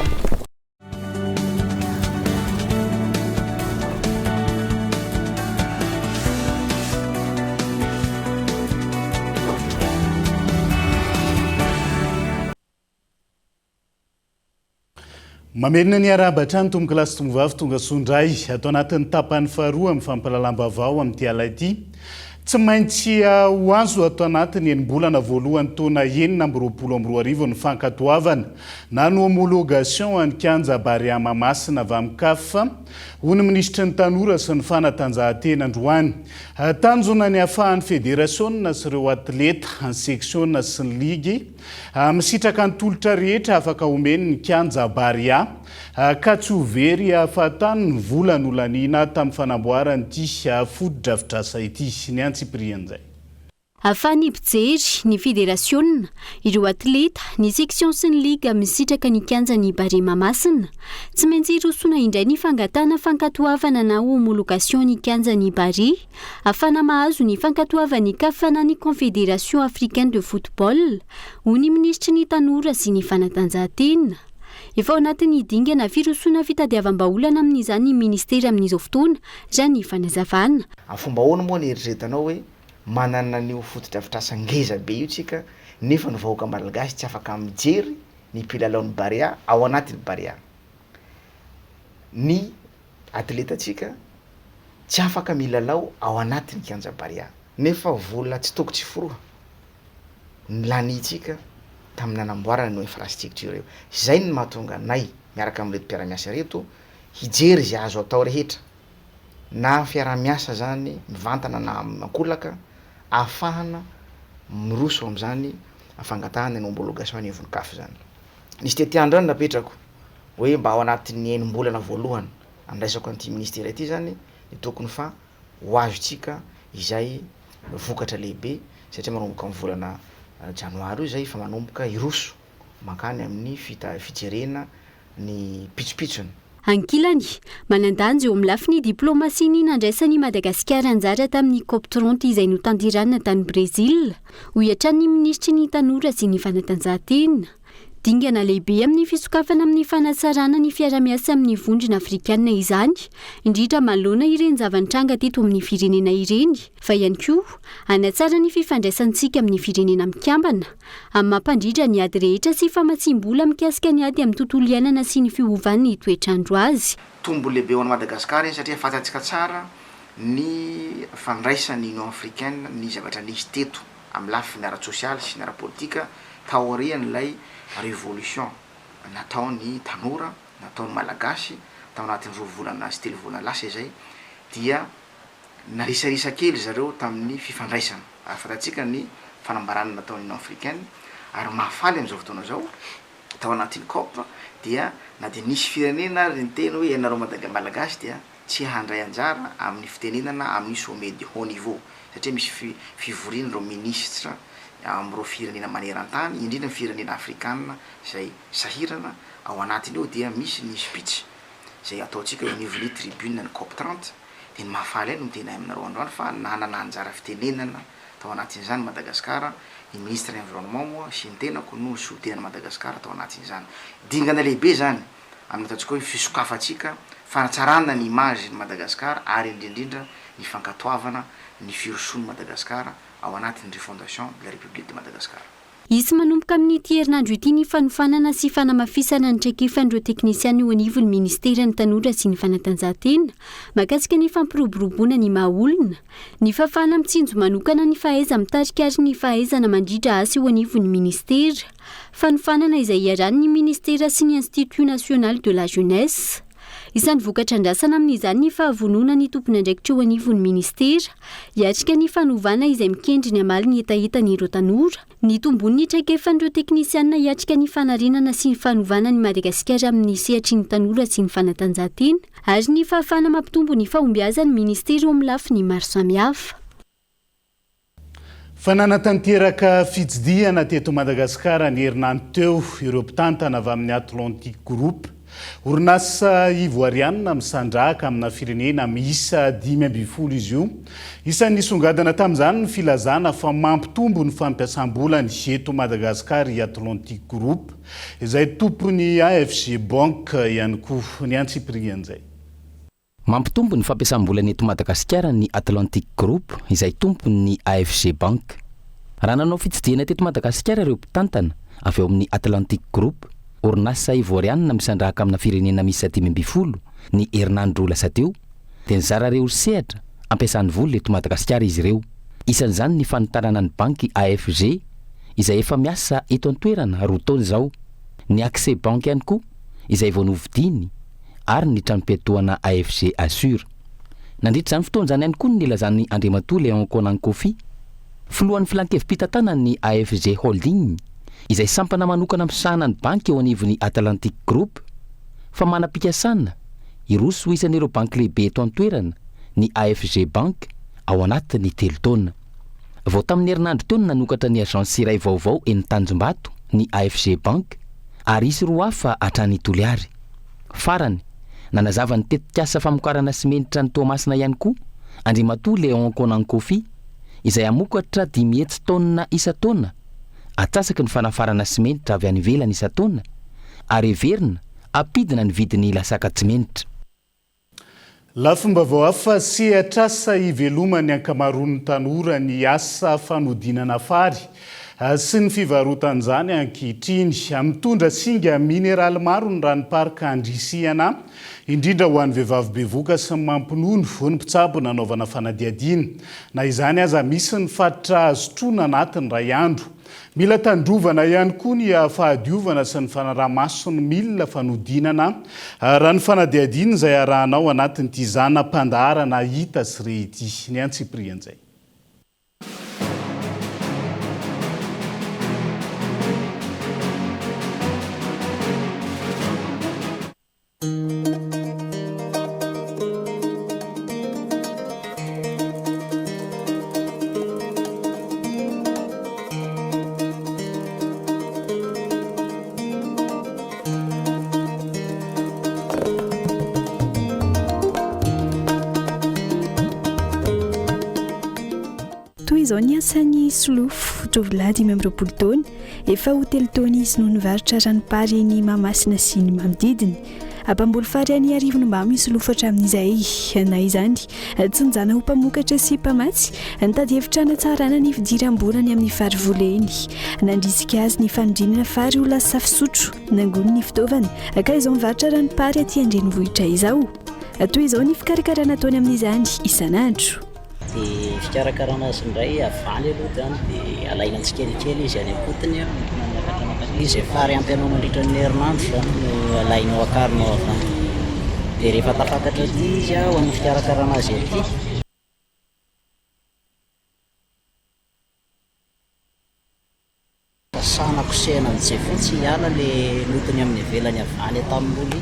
Mamerina ny arabatra ny tomboka lasy tombovavy tonga sondray atao anatin'ny tapany faharoa amin'ny fampalalam-bavao amin'ity ala ity tsy maintsy ho azo ato anatiny enim-bolana voalohany taona 2022 ny fankatoavana na ny homologation any Kianja Baria Mamasina avy amin'ny CAF ho ny ministra ny tanora sy ny fanatanjahantena androany. Tanjona ny ahafahan'ny fédération sy ireo atleta ny section sy ny ligue misitraka ny tolotra rehetra afaka omeny ny Kianja Baria ka tsy ho very ahafatany ny vola nolanina tamin'ny fanamboaranyity foto-drafitrasa ity ny antsiprian'izay. Ahafahan'ny mpijery ny fédération, ireo atleta, ny section sy ny liga misitraka ny Kianja ny Baria Mamasina tsy maintsy irosona indray ny fangatana fankatoavana na homologation ny Kianja ny Baria ahafana mahazo ny fankatoavany CAF na ny Confédération africaine de football ho ny ministry ny tanora sy ny fanatanjahantena. Efa ao anatin'ny dingana firosona fitadiavam-baolana amin'izany ministera amin'izao fotoana izany fanazavana. Fomba ahoana moa ny eritreretanao hoe manana ny foto-drafitrasa ngeza be io tsika nefa ny vahoaka malagasy tsy afaka mijery ny pilalaon'ny Baria ao anatin'ny Baria. Ny atletatsika tsy afaka milalao ao anatin'ny Kianja Baria nefa vola tsy toko tsy foroha ny lanitsika tamin'ny anamboarana no infrastructure io. Zay ny mahatonga anay miaraka amin'reto mpiara-miasa reto hijery izay azo atao rehetra na fiara-miasa zany mivantana na makolaka ahafahana miroso amin'izany afangatahana ny homologation ny evon'ny CAF zany. Nisy tety andro any napetrako hoe mba ao anatin'ny enim-bolana voalohany andraisako an'ity ministera ity zany ny tokony fa ho azotsika izay vokatra lehibe satria manomboka amin'ny volana janoary io zay fa manomboka iroso makany amin'ny fijerena ny pitsopitsony. Ankilany, manandanja eo amin'ny lafiny diplomasia nandraisan'i Madagasikara anjara tamin'ny COP30 izay notanterahina tany Brésil, ho iatran'ny ministry ny tanora sy ny fanatanjahantena. Dingana lehibe amin'ny fisokafana amin'ny fanatsarana ny fiara-miasa amin'ny vondrona afrikanina izany, indrindra manoloana ireny zavantranga teto amin'ny firenena ireny, fa ihany koa hanatsara ny fifandraisantsika amin'ny firenena mikambana, amin'ny mampandrindra ny ady rehetra sy famatsim-bola mikasika ny ady amin'ny tontolo iainana sy ny fiovan'ny toetrandro azy. Tombo lehibe ao Madagasikara satria fantatsika tsara ny fandraisan'ny Union africaine ny zavatra nisy teto amin'ny lafiny ara-sosialy sy ny ara-politika taorian'ilay révolution nataon'ny tanora, nataon'ny malagasy tao anatin'ny 2 volana sy 3 volana lasa izay dia narisarisa kely zareo tamin'ny fifandraisana. Fantatsika ny fanambarana nataon'ny Union africaine ary mahafaly amin'izao fotoana zao tao anatin'ny COP dia na dia nisy firenena ny teny hoe ianareo malagasy dia tsy handray anjara amin'ny fitenenana amin'ny sommet de haut niveau satria misy fivoriana ireo ministre amin'ireo firenena maneran-tany indrindra ny firenena afrikanina izay sahirana ao anatiny eo dia misy ny speech izay ataontsika au niveau ny tribune ny COP30 dia ny mahafaly ahy no miteny aminareo androany fa nanana anjara fitenenana tao anatin'izany Madagasikara ny ministre de l'environnement moa sy ny tenako no sotenan'i Madagasikara tao anatin'izany. Dingana lehibe zany amin'ny ataontsika hoe fisokafatsika fanatsarana ny image ny Madagasikara ary indrindra ny fankatoavana ny firoson'ny Madagasikara ao anatin'ny refondation de la République de Madagascar. Izy manomboka amin'ity herinandro ity ny fanofanana sy fanamafisana ny traikefan'ireo teknisiany ho anivon'ny ministera ny tanora sy ny fanatanjahantena mahakasika ny fampiroboroboana ny mahaolona, ny fahafahana mitsinjo manokana ny fahaiza mitarika ary ny fahaizana mandrindra asy ho anivon'ny ministera, fanofanana izay iaran'ny ministera sy ny Institut National de la Jeunesse. Isan'ny vokatra andrasana amin'izany ny fahavonona ny tompony andraikitra ho anivon'ny ministera, hiatrika ny fanovana izay mikendry ny amaly ny etaetan'ireo tanora, ny tombony ny traikefan'ireo teknisiana hiatrika ny fanarenana sy ny fanovana ny Madagasikara amin'ny sehatry ny tanora sy ny fanatanjahantena, ary ny fahafahana mampitombo ny fahombiazan'ny ministera eo amin'ny lafiny maro samihafa. Fa nanatanteraka fitsidiana teto Madagasikara ny herinandro teo ireo mpitantana avy amin'ny Atlantic Group. Orinasa ivoarianina misandrahaka amina firenena miisa 5 izy io. Isan'ny nisongadana tamin'izany ny filazana fa mampitombo ny fampiasam-bolany eto Madagasikara i Atlantic Group izay tompony AFG Bank ihany koa ny antsiprian'izay. Mampitombo ny fampiasam-bolany eto Madagasikara ny Atlantic Group izay tompony ny AFG Bank. Raha nanao fitsidihana teto Madagasikara ireo mpitantana avy eo amin'ny Atlantic Group, orinasa ivoarianina misandrahaka amina firenena miisa 5 ny herinandro lasa teo dia nizara ireo sehatra ampiasan'ny vola eto Madagasikara izy ireo. isan'izany ny fanotarana ny banky AFG izay efa miasa eto an-toerana 2 taona zao, ny Accès Bank ihany koa izay vao novidiny ary ny tranom-piatoana AFG Assure. Nandritra izany fotoana izany ihany koa ny nilazan'ny Andriamatoa Léon Konan Kofi, filohan'ny filankevi-pitantanana ny AFG Holding izay sampana manokana misahana ny banky eo anivon'ny Atlantic Group fa manam-pikasana iroso isan'ireo banky lehibe eto an-toerana ny AFG Bank ao anatin'ny 3 taona. Vao tamin'ny herinandro teo no nanokatra ny agence iray vaovao eny Tanjombato ny AFG Bank ary isy 2 hafa hatrany Toliary. Farany nanazava ny tetikasa famokarana simenitra ny Toamasina ihany koa Andriamatoa Léon Konan Kofi izay amokatra 10 tonna isa-taona atsasaky ny fanafarana simenitra avy any ivelany isa-taona ary everina apidina ny vidiny lasaka simenitra. Lafomba vao hafa sehatrasa ivelomany ankamaroan'ny tanora ny asa fanodinana fary sy ny fivarotan'izany ankehitriny mitondra singa mineraly maro ny ranoparika Andrisiana indrindra ho an'ny vehivavy bevoka sy mampinono ny mpitsabo nanaovana fanadiadiana. Na izany aza misy ny fatra azotrona anatin'ny ray andro. Mila tandrovana ihany koa ny fahadiovana sy ny fanaraha-maso ny milina fanodinana raha ny fanadiadiana izay arahanao anatin'ity zanam-pandaharana hita sy rehity. Ny Antsiprian'izay. Izao ny asan'ny Solofo tovolahy 5 taona efa ho 3 taona izy no nivarotra ranopary ny Mahamasina sy ny manodidina. Abamboly fary any Arivonombamy Solofo hatramin'izay na izany tsy nijana ho mpamokatra sy mpamatsy nitady hevitra hanatsarana ny fidiram-bolany amin'ny fary voleny. Nandrisika azy ny fanodinana fary ho lasa fisotro nangony ny fitaovana ka izao mivarotra ranopary aty Andrenivohitra izao. Toy izao ny fikarakarana ataony amin'izany isan'andro. Dia fikarakarana azy indray avaly aloha zany dia alaina tsikelikely izy any am-potony izy fary ampy anao mandritra ny herinandro zany no alainao akarinao avany dia rehefa tafakatra aty izy ho amin'ny fikarakarana azy aty. Fasana kosehana amin'izay fotsy hiala ilay lotony amin'ny ivelany avaly atamin'olo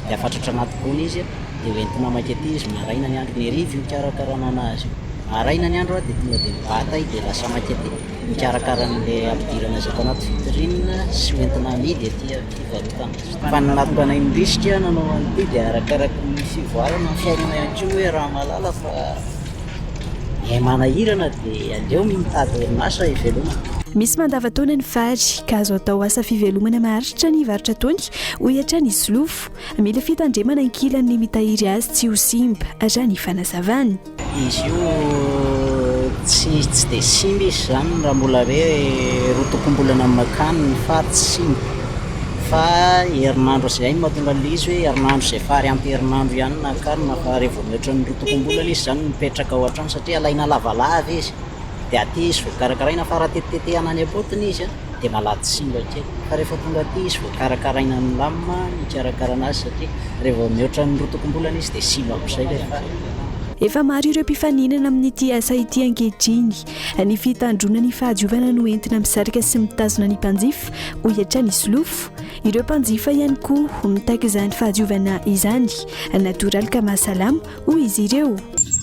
dia afatratra anaty gony izy dia hoentina mankety izy maraina ny andro ny hariva io fikarakarana anazy. Maraina ny andro dia tonga dia mibata dia lasa mankety mikarakaraan'ilay ampidirana azy atao anaty vitrine sy hoentina amidy aty fivarotana. Fa nanatokana indrisika nanao an'ity dia arakaraky ny fivoarana ny fiainana ihany koa hoe raha malala fa manahirana dia aleo mitady orinasa ivelomana. Misy mandava-taona ny fary ka azo atao asa fivelomana maharitra ny varotra taony ho hiatrany Solofo. Mila fitandremana ankilan'ny mitahiry azy tsy ho simba hatrany fanazavany. Izy io tsy dia simba izy zany raha mbola hoe rotokom-bolana makany ny fary tsy simba fa herinandro izay mahatonga an'izy hoe herinandro izay fary ampy herinandro ihany na karina fa rehefa mihoatra ny rotokom-bolana izy zany mipetraka ao an-trano satria alaina lavalava izy dia aty izy voakarakaraina fa raha tetitetehana any am-potony izy dia malady simba kely fa rehefa tonga aty izy voakarakaraina milamina mikarakaraina azy satria rehefa mihoatra ny rotokom-bolana izy dia simba amin'izay ilay fary. Efa maro ireo mpifaninana amin'ity asa ity ankehitriny. Ny fitandrona ny fahadiovana no entina misarika sy mitazona ny mpanjifa ho hiatrany Solofo. Ireo mpanjifa ihany koa mitaky izany fahadiovana izany. Natoraly ka mahasalama hoy izy ireo.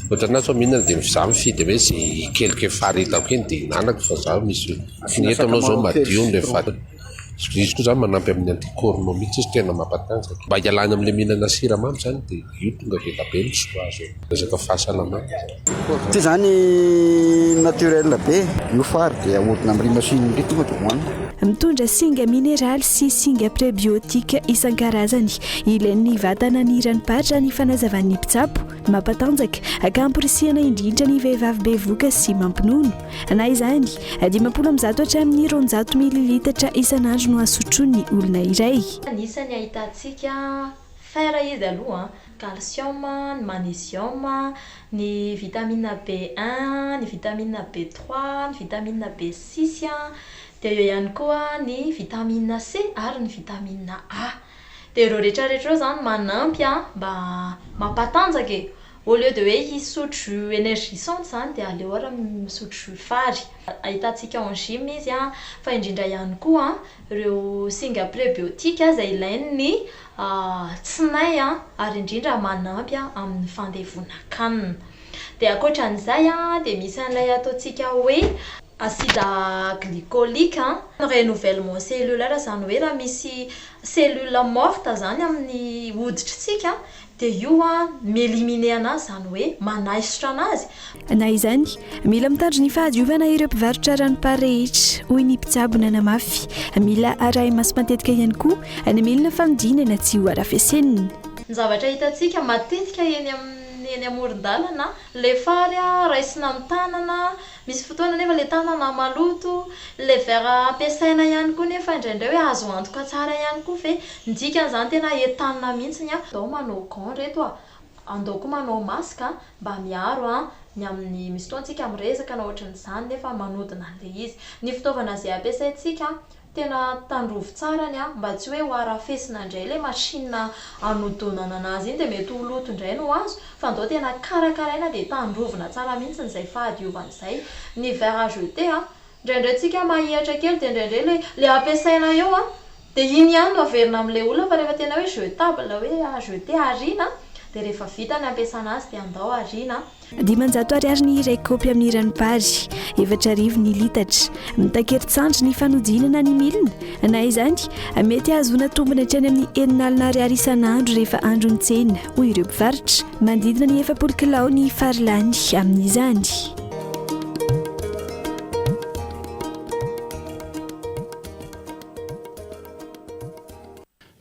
Ohatrana so mihinana dia mizaha mifidy hoe izay kelike fary hitako eny dia hinanako fa zaho misy fineto anao zao madio ny fary. Izy koa zany manampy amin'ny antikorona mihitsy izy tena mampatanjaka. Mba hialana amin'ilay mihinana siramamy zany dia io tonga be be ny soa azo resaka fahasalamana. Ty zany naturel be io fary dia ahodina amin'ny machine ndray tonga dia hohanina. Mitondra singa mineraly sy singa prébiotika isan-karazany ilain'ny vatana ny ranoparitra ny fanazavan'ny mpitsabo mampatanjaka akamporisiana indrindra ny vehivavy bevoka sy mampinono. Na izany 50 hatramin'ny 200 mililitatra isan'andro no asotrony olona iray. Anisany ahitantsika fer izy aloha calcium, ny magnesium, ny vitamine B1, ny vitamine B3, ny vitamine B6 dia eo ihany koa ny vitamine C ary ny vitamine A. Dia ireo rehetrarehetra ireo zany manampy mba mampatanjaka e. Au lieu de hoe hisotro énergisante zany dia aleo ara misotro fary. Ahitantsika en gym izy fa indrindra ihany koa ireo singa prébiotique izay ilain'ny tsinay ary indrindra manampy amin'ny fandevona-kanina. Dia ankoatran'izay dia misy an'ilay ataontsika hoe acide glycolique, renouvellement cellulaire zany hoe raha misy cellule morte zany amin'ny hoditritsika dia io mielimine anazy zany hoe manaisotra anazy. Na izany mila mitandro ny fahadiovana ireo mpivarotra ranopa rehetra hoy ny mpitsabona na mafy. Mila arahy masy matetika ihany koa ny milina famidinana tsy ho arafesenina. Ny zavatra hitantsika matetika eny amoron-dalana le fary raisina amin'ny tanana, misy fotoana nefa le tanana maloto, le vera ampiasaina ihany koa nefa indraindray hoe azo antoka tsara ihany koa fe ny dikan'izany tena entanina mihitsiny andao manao gant reto andao koa manao masque mba miaro ny amin'ny misy fotoantsika miresaka na ohatran'izany nefa manodina an'ilay izy. Ny fitaovana izay ampiasaintsika tena tandrovo tsara mba tsy hoe ho arafesina indray le machine anodonana anazy iny dia mety ho loto indray no azo fa andao tena karakaraina dia tandrovona tsara mihitsy izay fahadiovana izay. Ny verre à jeter indraindray tsika mahihatra kely dia indraindray le ampiasaina eo dia iny ihany no averina amin'ilay olona fa rehefa tena hoe jetable hoe à jeter arina dia rehefa vita ny ampiasana azy dia andao arina. 500 ariary ny iray kaopy amin'ny ranom-pary, 4 ny litatra. Mitakery-tsandry ny fanodinana ny milina. Na izany mety ahazoana tombony hatrany amin'ny 9 ariary isan'andro rehefa andron'ny tsena hoy ireo mpivarotra. Manodidina ny 7 kilao ny farilany amin'izany.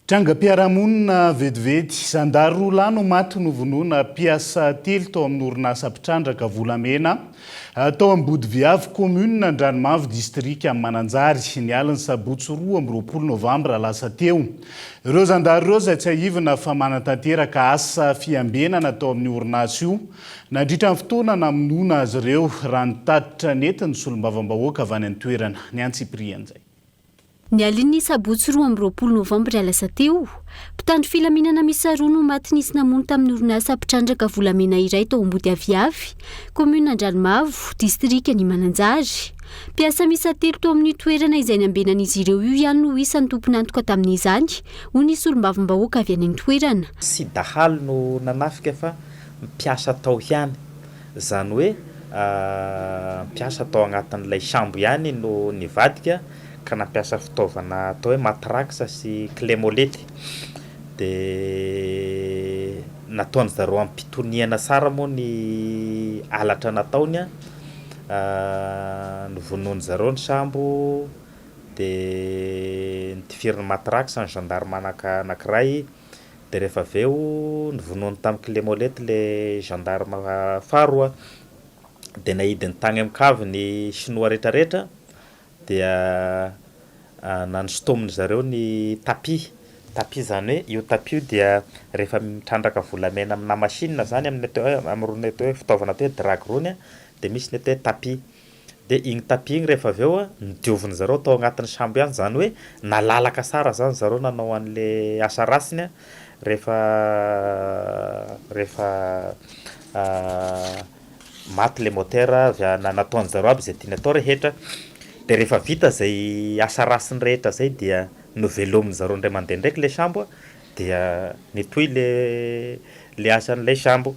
Trangam-piarahamonina vetivety zandary roa lahy no maty novonoana mpiasa telo tao amin'ny orinasa mpitrandraka volamena tao amin'ny Bodiviavy commune Andranomavo district amin'ny Mananjary ny aliny sabotsy 2 novambra lasa teo. Ireo zandary ireo izay tsy ahivana fa manatanteraka asa fiambenana tao amin'ny orinasa io nandritra ny fotoana namonoana azy ireo raha nitatitra netiny solombavam-bahoaka avy any an-toerana ny Antsiprian'izay. Ny alin'ny sabotsy 2 novambra lasa teo, mpitandro filaminana misa roa no maty nisy namono tamin'ny orinasa mpitrandraka volamena iray tao Bodiviavy, commune Andranomavo, district ny Mananjary. Mpiasa misa telo tao amin'ny toerana izay niambenan'izy ireo io ihany no isan'ny tompony antoka tamin'izany, hoy ny solombavam-bahoaka avy any an-toerana. Sy dahalo no nanafika fa mpiasa tao ihany, zany hoe mpiasa tao agnatin'ilay sambo ihany no nivadika ka nampiasa fitaovana atao hoe matraxa sy clé molety dia nataony zareo ampitoniana tsara moa ny alatra nataony novonoany zareo ny sambo dia nitifiriny matraxa ny gendarme anankiray dia rehefa aveo novonoany tamin'ny clé molety le gendarme faharoa dia nahidiny tagny amikavy ny sinoa rehetrarehetra dia nanostomony zareo ny tapis zany hoe io tapis io dia rehefa mitrandraka volamena amina machine zany amin'irony atao hoe fitaovana atao hoe drag rony dia misy ny atao hoe tapis dia igny tapis igny rehefa aveo nidioviny zareo tao agnatin'ny sambo ihany zany hoe nalalaka tsara zany zareo nanao an'le asa rasiny rehefa maty le motera nataony zareo aby zay tiany atao rehetra. Dia rehefa vita zay asa rasiny rehetra zay dia novelominy zareo ndray mandeha ndraiky le sambo dia nitohy le asan'ilay sambo.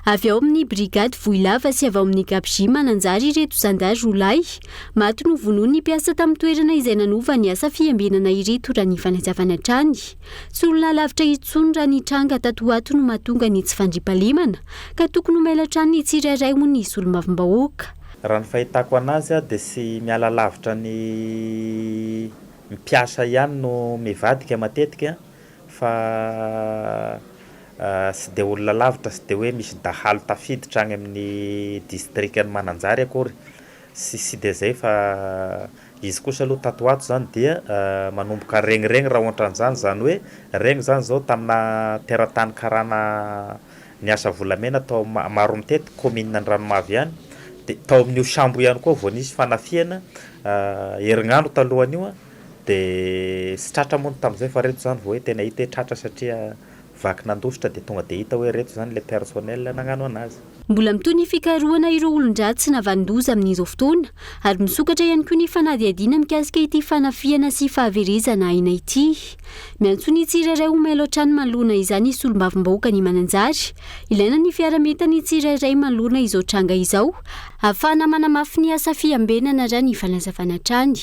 Avy ao amin'ny brigady Voilava sy avy ao amin'ny Gapji Mananjary ireto zandary roa lahy maty novonoany ny mpiasa tamin'ny toerana izay nanova ny asa fiambenana ireto raha ny fanazavana hatrany. Tsy olona lavitra intsony raha ny tranga tato ato no mahatonga ny tsy fandriampahalemana ka tokony ho maila hatrany ny tsirairay hoy ny solombavam-bahoaka. Raha ny fahitako anazy dia sy miala lavitra ny mpiasa ihany no mivadika matetika fa sy dia olona lavitra sy dia hoe misy dahalo tafiditra agny amin'ny district ny Mananjary akory sy dia zay fa izy kosa aloha tatoato zany dia manomboka regniregny raha ohatran'izany zany hoe regny zany zao tamina teratany karana ny asa volamena tao maro mitety commune Andranomavy ihany de tao amin'io sambo ihany koa vao nisy fanafiana herinandro talohan'io de sy tratra moa tamin'izay fa reto zany vao hoe tena hita tratra satria vaky nandositra de tonga de hita hoe reto zany le personnel nagnano anazy. Mbola mitoy ny fikarohana ireo olon-dratsy navandoza amin'izao fotoana ary misokatra ihany koa ny fanadihadiana mikasika ity fanafiana sy fahaverezana aina ity. Miantso ny tsirairay homelo hatrany malona izany solombavam-bahoaka ny mananjary. Ilaina ny fiara-mienta ny tsirairay malona izao tranga izao ahafahana manamafy ny asa fiambenana raha ny fanazavana trany.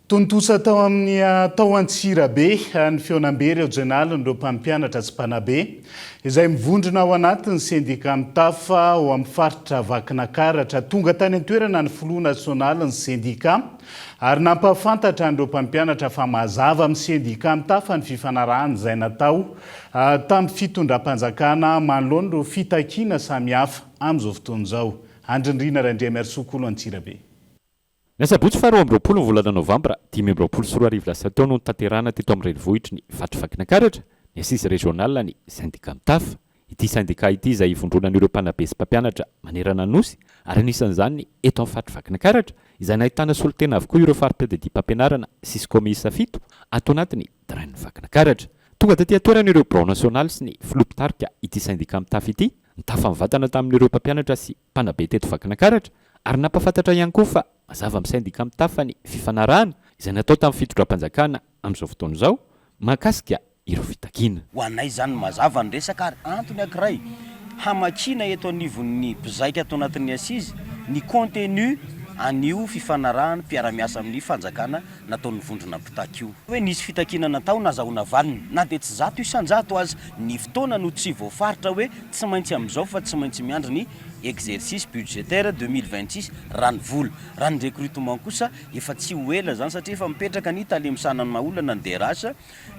Tontosa tao amin'ny tao Antsirabe ny feonambery régionalindreo mpampianatra sy mpanabe izay mivondrona ao anatin'ny sendika mitafa ao amin'ny faritra Vakinakaratra tonga tany an-toerana ny filoha nasionaly ny sendika ary nampahafantatra andreo mpampianatra fa mazava amin'ny sendika mitafa ny fifanarahana izay natao tamin'ny fitondram-panjakana manoloana ireo fitakiana samihafa amin'izao fotoana izao. Andrindrina Randriamersokolo Antsirabe. Nasabotsy faharoa amby roapolo ny volana novambra 2024 lasa teo no tanterahana teto amin'ny renivohitra ny fatra Vakinakaratra ny assise régional ny syndicat mitafa. Ity syndicat ity izay ivondronan'ireo mpanabe sy mpampianatra manerana ny nosy ary anisan'izany eto amin'ny fatra Vakinakaratra izay nahitana solotena avokoa ireo fari-piadidia mpampianarana sy komisa fito ato anatin'ny drain'ny Vakinakaratra. Tonga taty atoeran'ireo Brao national sy ny filopitarika ity syndicat mitafa ity nitafa mivantana tamin'ireo mpampianatra sy mpanabe teto Vakinakaratra ary nampafantatra ihany koa fa mazava amin'ny syndicat mitafa ny fifanarahana izay natao tamin'ny fitondram-panjakana amin'izao fotoana izao mahakasika ireo fitakiana. Ho anay zany mazava ny resaka ary antony ankiray hamakina eto anivon'ny mpizaika ato anatin'ny assise ny contenu anio fifanarahana mpiara-miasa amin'ny fanjakana nataon'ny vondrona mpitaky io. Hoe nisy fitakiana natao nazahoana valiny na dia tsy zato isan-jato azy ny fotoana no tsy voafaritra hoe tsy maintsy amin'izao fa tsy maintsy miandry ny exercice budgétaire 2026 rany vola. Raha ny recrutement kosa efa tsy ho ela zany satria efa mipetraka ny talemisana ny maolana ny derasa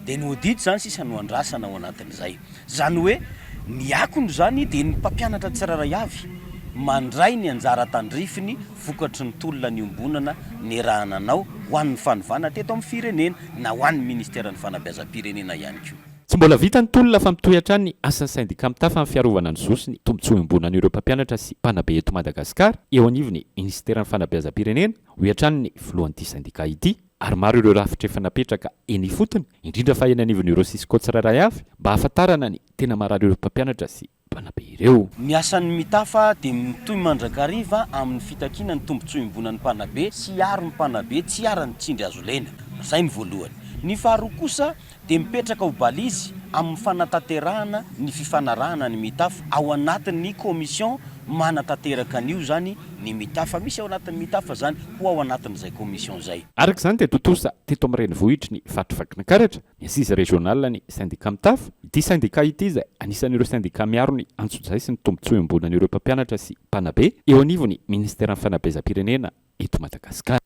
dia ny audit zany sisa no andrasana ao anatin'izay. Zany hoe ny akony zany dia ny mpampianatra tsiraray avy mandray ny anjara tandrifiny vokatry ny tolona ny ombonana ny rahananao ho an'ny fanovana teto amin'ny firenena na ho an'ny ministera ny fanabeazam-pirenena ihany koa. Tsy mbola vita ny tolona fa mitohy hatrany ny asan'ny syndicat mitafa amin'ny fiarovana ny zosy ny tombotsoa ombonan'ireo mpampianatra sy mpanabe eto Madagasikara eo anivon'ny ministera ny fanabeazam-pirenena ho hatrany ny filohan'ity syndicat ity ary maro ireo rafitra efa napetraka eny fotony indrindra fa eny anivon'ireo sisikao tsirairay avy mba hahafantarana ny tena marary ireo mpampianatra sy mpanabe ireo. Ny asan'ny mitafa dia mitoy mandrakariva amin'ny fitakiana ny tombotsoa ombonan'ny mpanabe sy aro ny mpanabe tsy arany tsindry azo lena. Zay ny voalohany. Ny faharoa kosa dia mipetraka ho balizy amin'ny fanatanterahana ny fifanarahana ny mitafa ao anatin'ny commission manatanteraka an'io zany ny mitafa misy ao anatin'ny mitafa zany ho ao anatin'izay commission zay. Araka izany dia totosa teto amin'ny renivohitra ny fatra Vakinakaratra ny assise régional ny syndicat mitafa. Ity syndicat ity izay anisan'ireo syndicat miaro ny antso-izay sy ny tombotsoa ombonan'ireo mpampianatra sy mpanabe eo anivon'ny ministera ny fanabeazam-pirenena eto Madagasikara.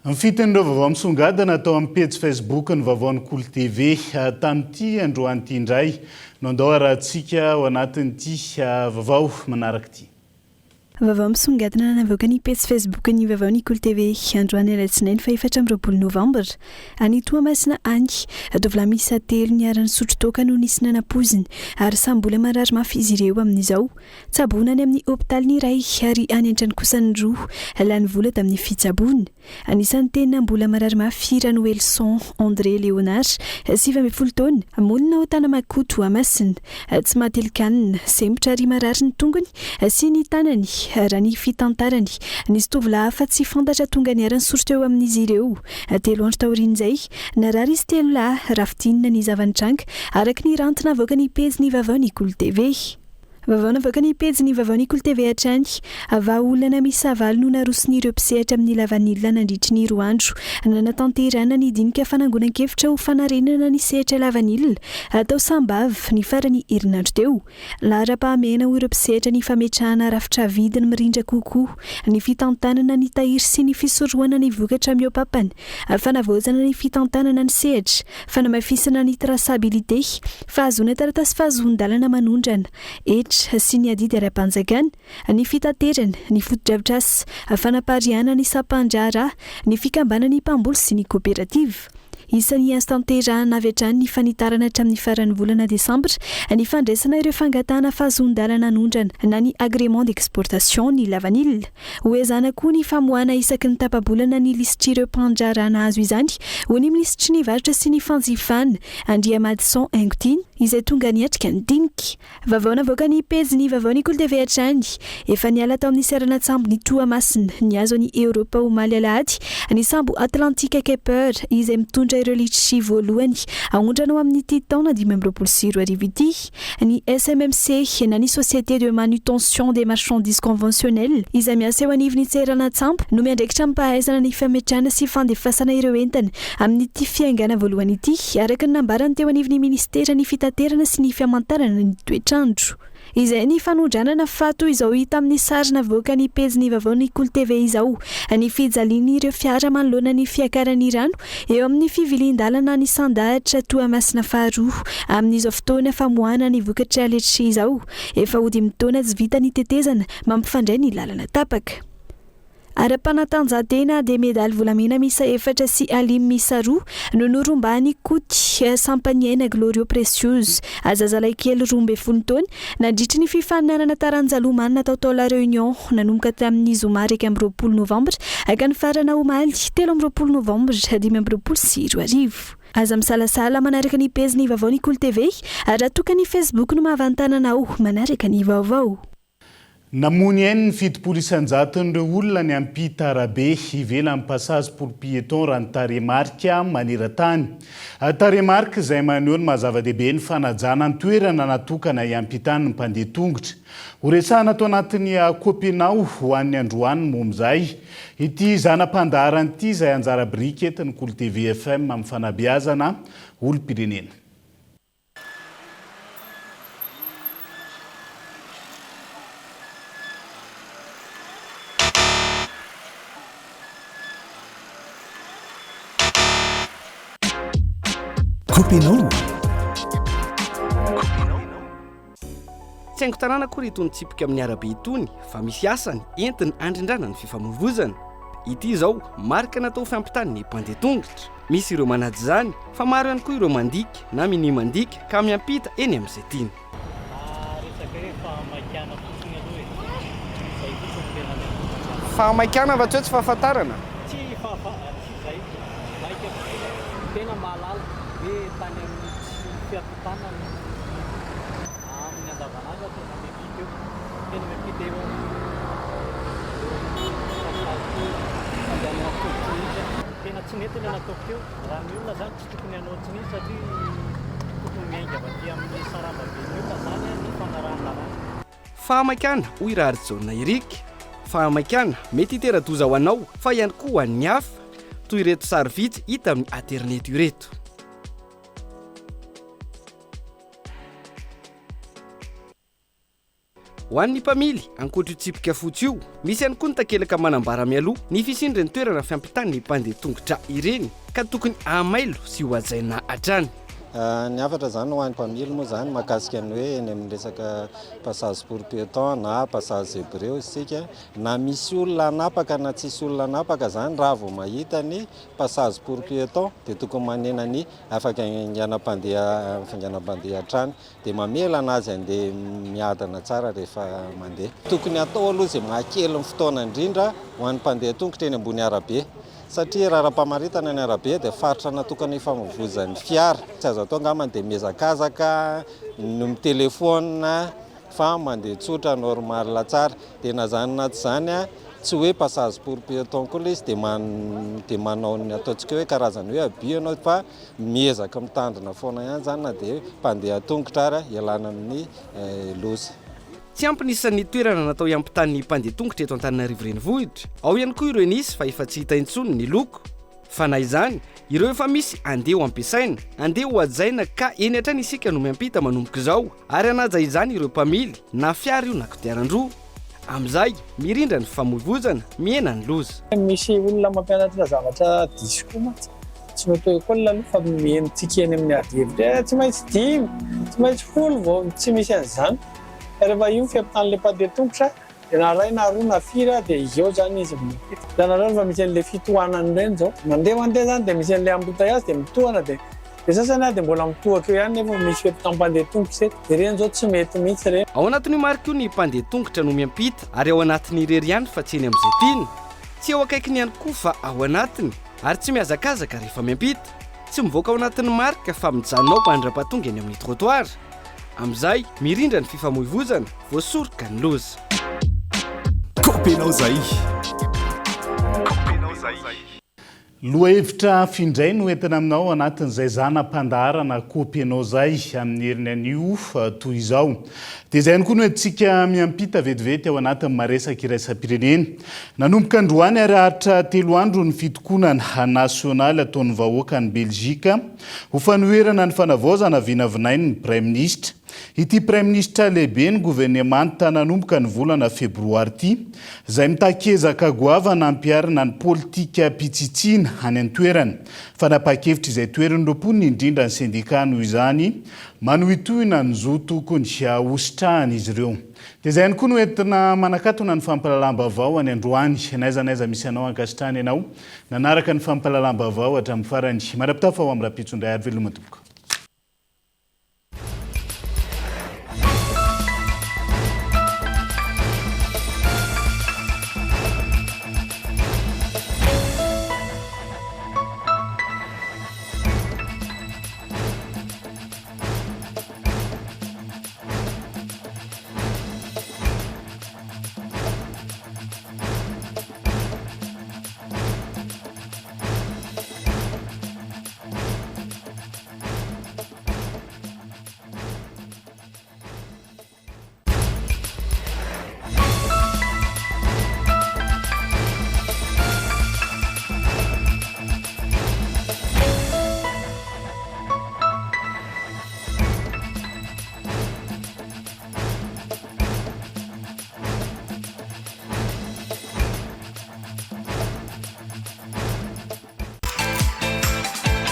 Ny fitin'ireo vaovao misongadina atao amin'ny page Facebook ny vaovaon'ny Kolo TV tamin'ity androany ity indray no andao arahantsika ao anatin'ity vaovao manaraka ity. Vaovao misongadina navoaka ny page Facebook ny vaovaon'ny Kolo TV androany alatsinainy fa 4 novambra any Toamasina any tovolahy miisa 3 niara nisotro toaka no nisy nanapoziny ary samy mbola marary mafy izy ireo amin'izao. Tsabonany amin'ny hôpitaly ny iray ary any antrany kosa ny roa lany vola tamin'ny fitsabony. Anisan'ny tena mbola marary mafy Ranoelson André Léonard 20 taona monina ao Tanamakoto Toamasina tsy matelikanina sembotra ary marary ny tongony sy ny tanany raha ny fitantarany nisy tovolahy hafa tsy fantatra tonga ny arany soritra eo amin'izy ireo 3 andro taorian'izay narary izy 3 lahy rafitinina ny zavan-tranga araka ny rantina avoaka ny pejy ny vaovaon'ny Kolo TV. Vaovao navoaka ny pejy ny vaovaon'ny Kolo TV hatrany olana miisa 9 no naroson'ireo mpisehatra amin'ny lavanilina nandritry ny 2 andro nanatanterana ny dinika fanangonan-kevitra ho fanarenana ny sehatra lavanilina atao sambavy ny farany herinandro teo. Lara-pahamehana ho ireo mpisehatra ny fametrahana rafitra vidiny mirindra kokoa ny fitantanana ny tahiry sy ny fisorohana ny vokatra miopapany fanavaozana ny fitantanana ny sehatra fanamafisana ny trasabilité fahazoana taratasy fahazoan-dalana manondrana zavatra sy ny adidy ara-panjakana, ny fitaterana, ny foto-dravitrasy, fanapariana ny sampandrara, ny fikambanany mpamboly sy ny coopérative. Isan'ny instanterahana avy hatrany ny fanitarana hatramin'ny faran'ny volana desambra ny fandraisana ireo fangatana fahazon-dalana anondrana na ny agrément d'exportation ny lavanil. Hoezana koa ny famohana isaky ny tapabolana ny lisitry ireo mpandrarana azo izany ho ny milisitry ny varotra sy ny fanjifana Andriamadison Aingotina izay tonga niatrika ny diniky. Vaovao navoaka ny pejy ny vaovao ny Kolo TV hatrany efa niala tao amin'ny serana tsambo ny Toamasina ny azo ny Europa omaly alahady ny sambo Atlantika Caper izay mitondra ireo litry voalohany aondrana ao amin'ity taona 2024 ity. Ny SMMC na ny Société de Manutention des Marchandises Conventionnelles izay miasa eo anivon'ny serana tsambo no miandraikitra mipahaizana ny fametrahana sy fandefasana ireo entana amin'ity fiaingana voalohany ity araka ny nambarany teo anivon'ny ministera ny fitaterana sy ny fiamantarana ny toetrandro. Izay ny fanondranana fato izao hita amin'ny sarina voaka ny pejy ny vaovao ny Kolo TV izao ny fijaliany ireo fiara manoloana ny fiakaran'ny rano eo amin'ny fivilian-dalana ny sandahatra Toamasina faharoa amin'izao fotoana famoahana ny vokatra letry izao efa ho 10 taona tsy vita ny tetezana mampifandray ny lalana tapaka. Ara-panatanjahantena dia medaly volamena misa 4 sy alim misa 2 no norombany koty sampaniaina Glorio Précieuse azazalahy kely 12 taona nandritry ny fifaninanana taranjalomanina tao la Réunion nanomboka tamin'ny zoma 20 novambra aka ny farana omaly 13 novambra 2024. Aza misalasala manaraka ny pejy ny vaovao ny Kolo TV raha toka ny Facebook no mahavantananao manaraka ny vaovao. Namony hainy ny fitopolo isan-jaton'ireo olona ny ampita arabe ivela amin'ny passage pour piéton raha ny taremarika maneran-tany. Taremarika izay maneho ny mazava-dehibe ny fanajana ny toerana natokana iampitany ny mpandeha tongotra. Horesahana tao anatin'ny Kopenau ho an'ny androany moa amin'izay. Ity zanam-pandaharana ity izay anjara biriky entin'ny Kolo TV FM amin'ny fanabeazana olom-pirenena. Kopenau. Tsy haingo tanàna koa itony tsipika amin'ny arabe itony fa misy asany entiny andrindrana ny fifamoivoizana. Ity izao marika natao fiampitany ny mpandeha tongotra. Misy ireo manady izany fa maro ihany koa ireo mandika na mini mandika ka miampita eny amin'izay tiany. Fahamaikana va tsy fahafantarana? Tena mahalala hoe tany amin'ny fiampitana amin'ny andavanandro tena miampita eo. Tena miampita eo tena tsy mety ilay nataoko eo. Raha ny olona zany tsy tokony hanao tsinitsy satria tokony miainga avy aty amin'ny saramba be ny olona zany ny fanarahana lalàna. Fahamaikana hoy Raritsona Eriky. Fahamaikana mety hitera-doza ho anao fa ihany koa ho an'ny hafa toy ireto sary vitsy hita amin'ny internet ireto. Ho an'ny mpamily ankoatra io tsipika fotsy io, misy ihany koa ny takelaka manambara mialoha ny fisindry ny toerana fiampitany ny mpandeha tongotra ireny ka tokony amailo sy ho ajaina hatrany. Ny hafatra zany ho an'ny mpamily moa zany mahakasika ny hoe eny amin'ny resaka passage pour piéton na passage zébré isika na misy olona anapaka na tsisy olona anapaka zany raha vao mahita ny passage pour piéton dia tokony manena ny afaka hainganam-pandeha hatrany dia mamela anazy andeha miadana tsara rehefa mandeha. Tokony atao aloha izay mahakely ny fotoana indrindra ho an'ny mpandeha tongotra eny ambony arabe. Satria raha raha-pamaritana ny arabe dia faritra natokana ifamoivoizan'ny fiara. Tsy azo atao angambany dia miezakazaka no mitelefona fa mandeha tsotra normal tsara. Dia na zany na tsy zany tsy hoe passage pour piéton koa izy dia manao ny ataontsika hoe karazany hoe abus ianao fa miezaka mitandrina foana ihany zany na dia mpandeha tongotra ary ialana amin'ny loza. Tsy ampy nisan'ny toerana natao iampitany ny mpandeha tongotra eto Antananarivo renivohitra. Ao ihany koa ireo nisy fa efa tsy hita intsony ny loko. Fa na izany, ireo efa misy andeha ho ampiasaina, andeha ho ajaina ka eny hatrany isika no miampita manomboka izao. Ary anaja izany ireo mpamily na fiara io na kodiaran-droa. Amin'izay mirindra ny famoivoizana, miena ny loza. Misy olona mampianatra zavatra diso koa matsy. Tsy mety hoe kolona aloha fa mienitsika eny amin'ny adihevitra tsy maintsy 10, tsy maintsy 10 vao tsy misy an'izany. rehefa io fiampitan'le mpandeha tongotra dia na ray na roa na firy dia eo zany izy miampita. Hitanareo rehefa misy an'le fitohanany ireny zao mandeha zany dia misy an'le embouteillage dia mitohana dia sasany dia mbola mitohaka eo ihany nefa misy fiampitam-pandeha tongotra zay dia ireny zao tsy mety mihitsy ireny. Ao anatin'io marika io ny mpandeha tongotra no miampita ary ao anatin'ny irery ihany fa tsy eny amin'izay tiany. Tsy eo akaikiny ihany koa fa ao anatiny ary tsy mihazakazaka rehefa miampita. Tsy mivoaka ao anatin'ny marika fa mijanona ao mandra-pahatonga eny amin'ny trottoir. Amin'izay mirindra ny fifamoivoizana voasoroka ny loza. Kopenao zay. Lohahevitra findray no entina aminao anatin'izay zanam-pandaharana Kopenao zay amin'ny heriny anio toy izao. Dia izay ihany koa no entsika miampita vetivety ao anatin'ny maresaka iraisam-pirenena. Nanomboka androany ary aritra 3 andro ny fitokonana nasionaly ataon'ny vahoaka ny Belzika ho fanoherana ny fanavaozana vinavinainy ny Prime Ministre. Ity Prime Ministre lehibe ny gouvernemanta nanomboka ny volana febroary ity, izay mitakezaka goavana ampiarina ny politika pitsitsina any an-toerana. Fanapa-kevitra izay toeran'ireo indrindra ny sendika noho izany manohitohina ny zo tokony hositrahany izy ireo. Dia izay ihany koa no entina manakatona ny fampahalalam-baovao any androany. Naiza misy anao ankasitrahany ianao nanaraka ny fampahalalam-baovao hatramin'ny farany. Marapitafa ao amin'ny rapitsondray ary veloma tompoko.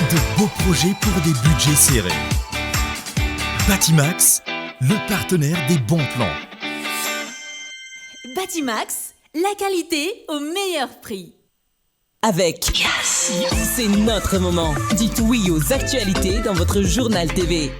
De beaux projets pour des budgets serrés. Batimax, le partenaire des bons plans. Batimax, la qualité au meilleur prix. Avec Yes, c'est notre moment. Dites oui aux actualités dans votre journal TV.